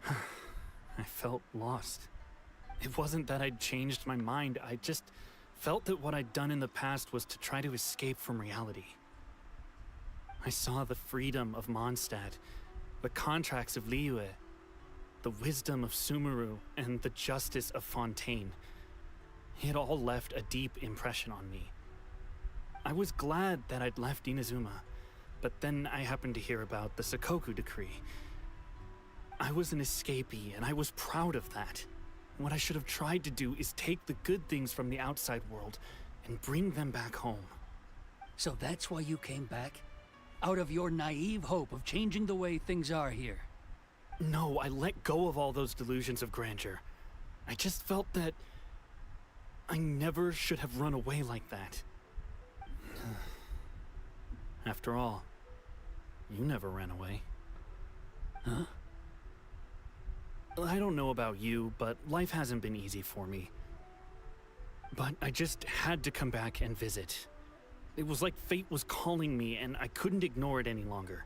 I felt lost. It wasn't that I'd changed my mind, I just felt that what I'd done in the past was to try to escape from reality. I saw the freedom of Mondstadt, the contracts of Liyue, the wisdom of Sumeru, and the justice of Fontaine. It all left a deep impression on me. I was glad that I'd left Inazuma, but then I happened to hear about the Sakoku decree. I was an escapee, and I was proud of that. What I should have tried to do is take the good things from the outside world and bring them back home. So that's why you came back? out of your naive hope of changing the way things are here. No, I let go of all those delusions of grandeur. I just felt that I never should have run away like that. After all, you never ran away. Huh? I don't know about you, but life hasn't been easy for me. But I just had to come back and visit. It was like fate was calling me, and I couldn't ignore it any longer.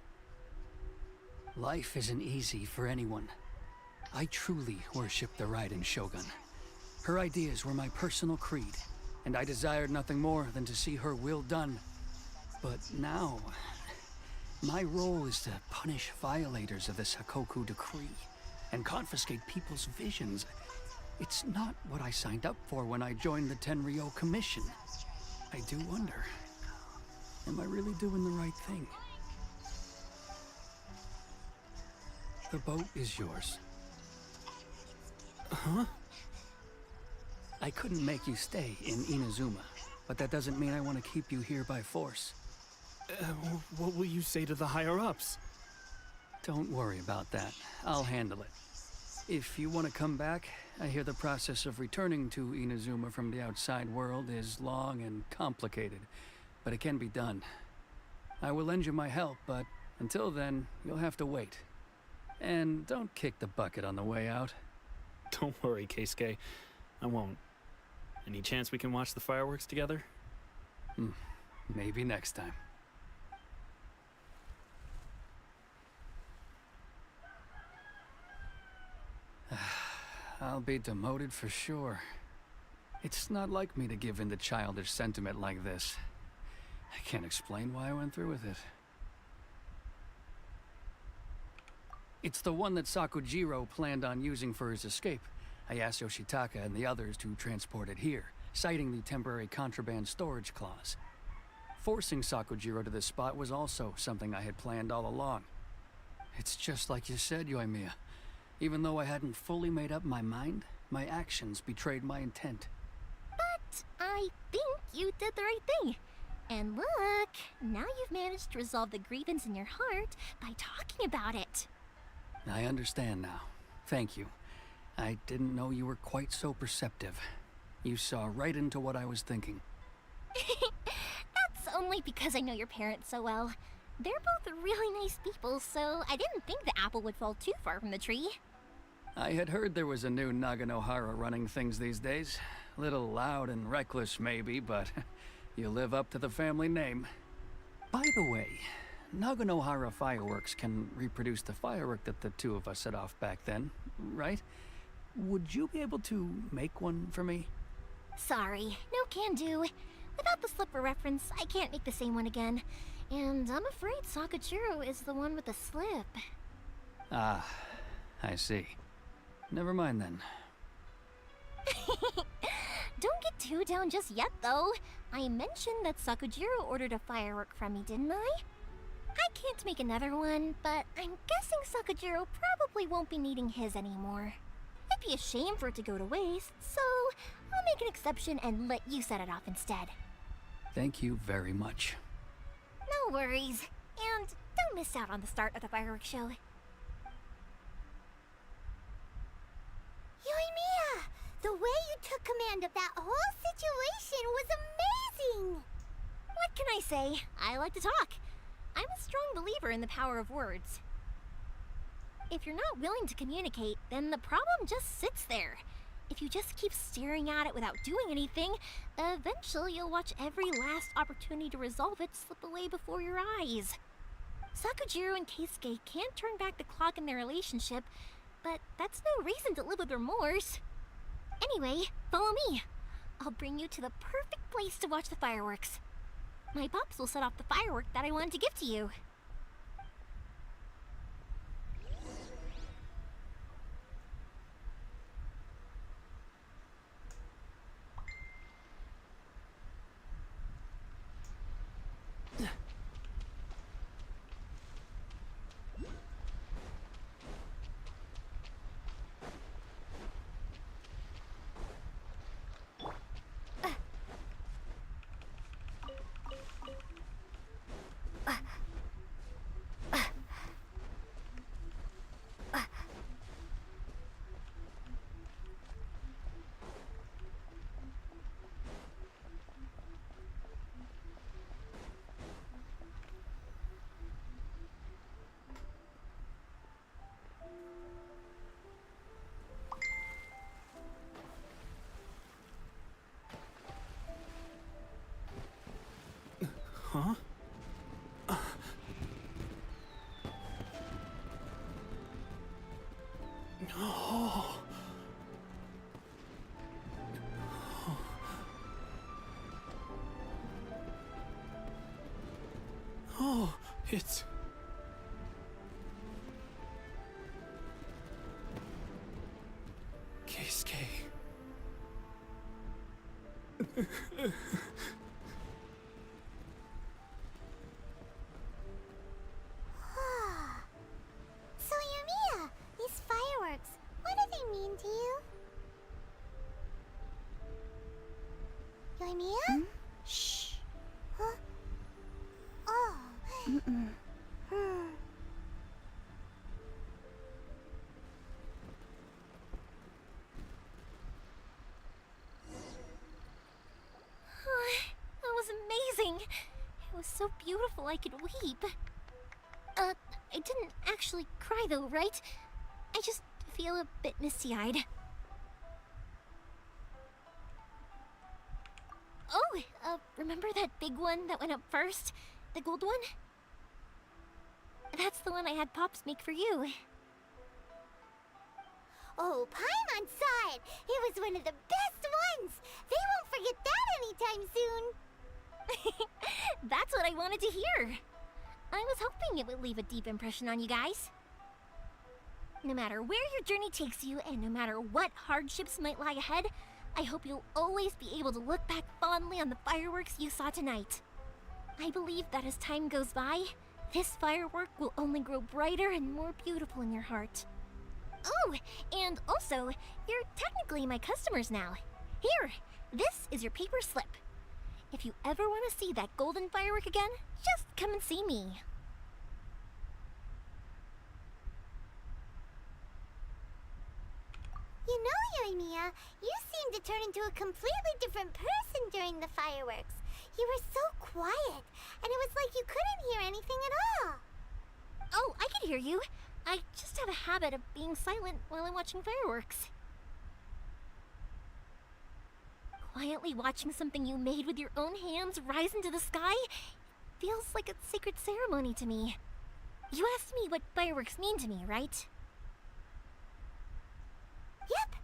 Life isn't easy for anyone. I truly worship the Raiden Shogun. Her ideas were my personal creed, and I desired nothing more than to see her will done. But now, my role is to punish violators of the Sakoku decree and confiscate people's visions. It's not what I signed up for when I joined the Tenryo Commission. I do wonder, am I really doing the right thing? The boat is yours. Huh? I couldn't make you stay in Inazuma, but that doesn't mean I want to keep you here by force. What will you say to the higher-ups? Don't worry about that. I'll handle it. If you want to come back, I hear the process of returning to Inazuma from the outside world is long and complicated, but it can be done. I will lend you my help, but until then, you'll have to wait. And don't kick the bucket on the way out. Don't worry, Keisuke. I won't. Any chance we can watch the fireworks together? Maybe next time. I'll be demoted for sure. It's not like me to give in to childish sentiment like this. I can't explain why I went through with it. It's the one that Sakujiro planned on using for his escape. I asked Yoshitaka and the others to transport it here, citing the temporary contraband storage clause. Forcing Sakujiro to this spot was also something I had planned all along. It's just like you said, Yoimiya. Even though I hadn't fully made up my mind, my actions betrayed my intent. But I think you did the right thing. And look, now you've managed to resolve the grievance in your heart by talking about it. I understand now. Thank you. I didn't know you were quite so perceptive. You saw right into what I was thinking. That's only because I know your parents so well. They're both really nice people, so I didn't think the apple would fall too far from the tree. I had heard there was a new Naganohara running things these days. Little loud and reckless, maybe, but you live up to the family name. By the way, Naganohara fireworks can reproduce the firework that the two of us set off back then, right? Would you be able to make one for me? Sorry, no can do. Without the slipper reference, I can't make the same one again. And I'm afraid Sakujiro is the one with the slip. Ah, I see. Never mind then. Don't get too down just yet, though. I mentioned that Sakujiro ordered a firework from me, didn't I? I can't make another one, but I'm guessing Sakujiro probably won't be needing his anymore. It'd be a shame for it to go to waste, so I'll make an exception and let you set it off instead. Thank you very much. No worries. And don't miss out on the start of the fireworks show. Yoimiya, the way you took command of that whole situation was amazing! What can I say? I like to talk. I'm a strong believer in the power of words. If you're not willing to communicate, then the problem just sits there. If you just keep staring at it without doing anything, eventually you'll watch every last opportunity to resolve it slip away before your eyes. Sakujiro and Keisuke can't turn back the clock in their relationship, but that's no reason to live with remorse. Anyway, follow me. I'll bring you to the perfect place to watch the fireworks. My pops will set off the firework that I wanted to give to you. Huh? Oh. Oh, it's... Keisuke. So, Yumiya, these fireworks, what do they mean to you? Yumiya? Shh. Huh? Oh. That was amazing. It was so beautiful I could weep. I didn't actually cry though, right? I just feel a bit misty-eyed. Oh, remember that big one that went up first? The gold one? That's the one I had Pops make for you. Oh, Paimon saw it! It was one of the best ones! They won't forget that anytime soon! That's what I wanted to hear. I was hoping it would leave a deep impression on you guys. No matter where your journey takes you, and no matter what hardships might lie ahead, I hope you'll always be able to look back fondly on the fireworks you saw tonight. I believe that as time goes by, this firework will only grow brighter and more beautiful in your heart. Oh, and also, you're technically my customers now. Here, this is your paper slip. If you ever want to see that golden firework again, just come and see me. You know, Yumiya, you seemed to turn into a completely different person during the fireworks. You were so quiet, and it was like you couldn't hear anything at all. Oh, I can hear you. I just have a habit of being silent while I'm watching fireworks. Quietly watching something you made with your own hands rise into the sky feels like a sacred ceremony to me. You asked me what fireworks mean to me, right? Yep.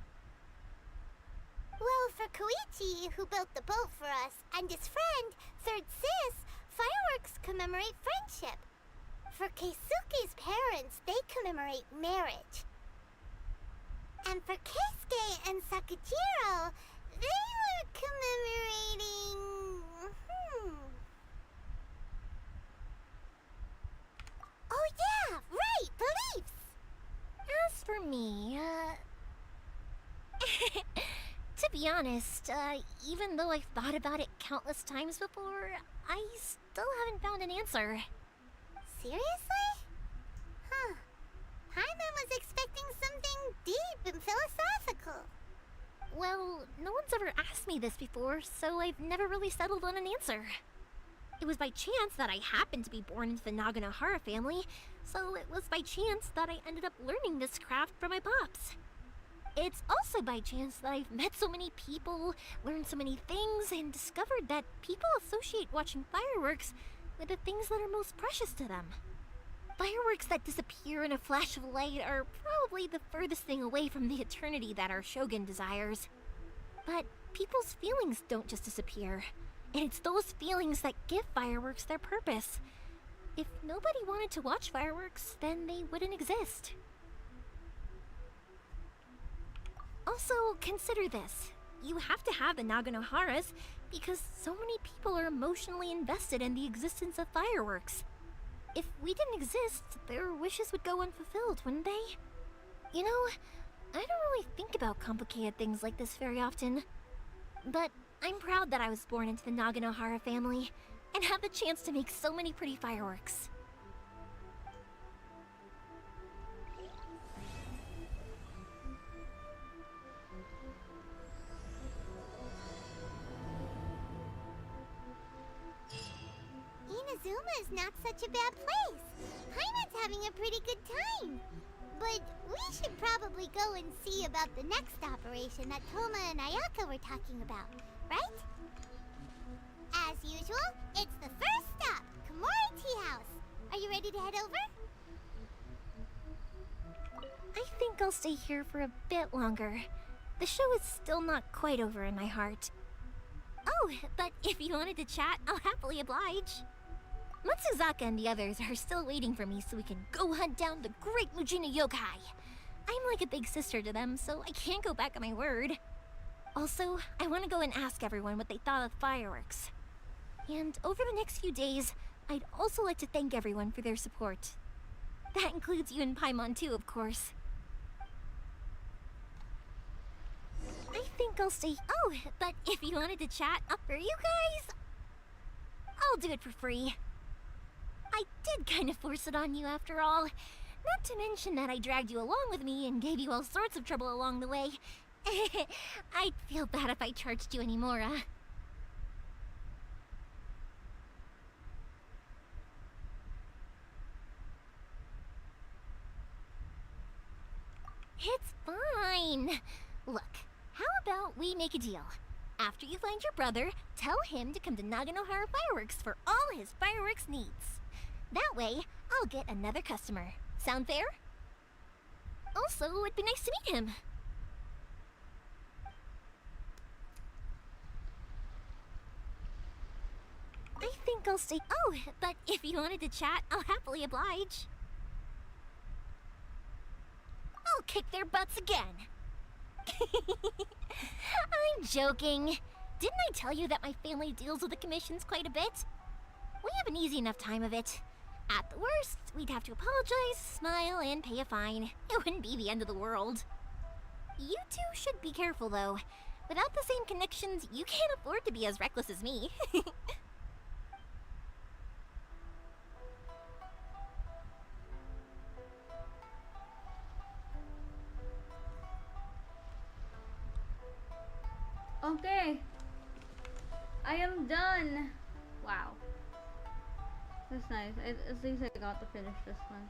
Well, for Koichi, who built the boat for us, and his friend, Third Sis, fireworks commemorate friendship. For Keisuke's parents, they commemorate marriage. And for Keisuke and Sakujiro, they were commemorating... Oh yeah, right, beliefs! As for me, to be honest, even though I've thought about it countless times before, I still haven't found an answer. Seriously? Huh. Paimon was expecting something deep and philosophical. Well, no one's ever asked me this before, so I've never really settled on an answer. It was by chance that I happened to be born into the Naganohara family, so it was by chance that I ended up learning this craft from my pops. It's also by chance that I've met so many people, learned so many things, and discovered that people associate watching fireworks with the things that are most precious to them. Fireworks that disappear in a flash of light are probably the furthest thing away from the eternity that our shogun desires. But people's feelings don't just disappear, and it's those feelings that give fireworks their purpose. If nobody wanted to watch fireworks, then they wouldn't exist. Also, consider this. You have to have the Naganoharas because so many people are emotionally invested in the existence of fireworks. If we didn't exist, their wishes would go unfulfilled, wouldn't they? You know, I don't really think about complicated things like this very often. But I'm proud that I was born into the Naganohara family and have the chance to make so many pretty fireworks. Inazuma is not such a bad place. Paimon's having a pretty good time. But we should probably go and see about the next operation that Toma and Ayaka were talking about, right? As usual, it's the first stop, Komori Tea House. Are you ready to head over? I think I'll stay here for a bit longer. The show is still not quite over in my heart. Oh, but if you wanted to chat, I'll happily oblige. Matsuzaka and the others are still waiting for me so we can go hunt down the great Mujina yokai. I'm like a big sister to them, so I can't go back on my word. Also, I want to go and ask everyone what they thought of the fireworks. And over the next few days, I'd also like to thank everyone for their support. That includes you and Paimon too, of course. I think I'll stay. Oh, but if you wanted to chat up for you guys, I'll do it for free. I did kind of force it on you after all. Not to mention that I dragged you along with me and gave you all sorts of trouble along the way. I'd feel bad if I charged you anymore, It's fine. Look, how about we make a deal? After you find your brother, tell him to come to Naganohara Fireworks for all his fireworks needs. That way, I'll get another customer. Sound fair? Also, it'd be nice to meet him. I think I'll stay. Oh, but if you wanted to chat, I'll happily oblige. I'll kick their butts again. I'm joking. Didn't I tell you that my family deals with the commissions quite a bit? We have an easy enough time of it. At the worst, we'd have to apologize, smile, and pay a fine. It wouldn't be the end of the world. You two should be careful, though. Without the same connections, you can't afford to be as reckless as me. Okay. I am done. Wow. That's nice. At least I got to finish this one.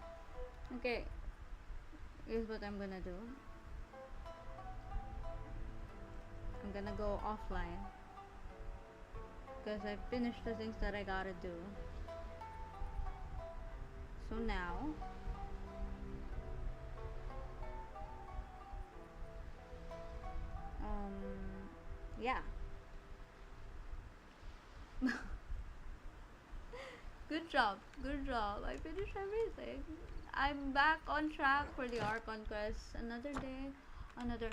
Okay. Here's what I'm gonna do. I'm gonna go offline. Because I finished the things that I gotta do. So now... yeah. Good job. Good job. I finished everything. I'm back on track for the Archon quest. Another day. Another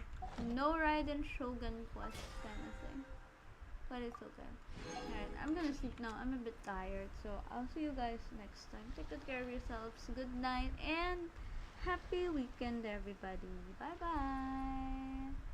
no Raiden Shogun quest kind of thing. But it's okay. Alright, I'm gonna sleep now. I'm a bit tired. So I'll see you guys next time. Take good care of yourselves. Good night and happy weekend, everybody. Bye bye.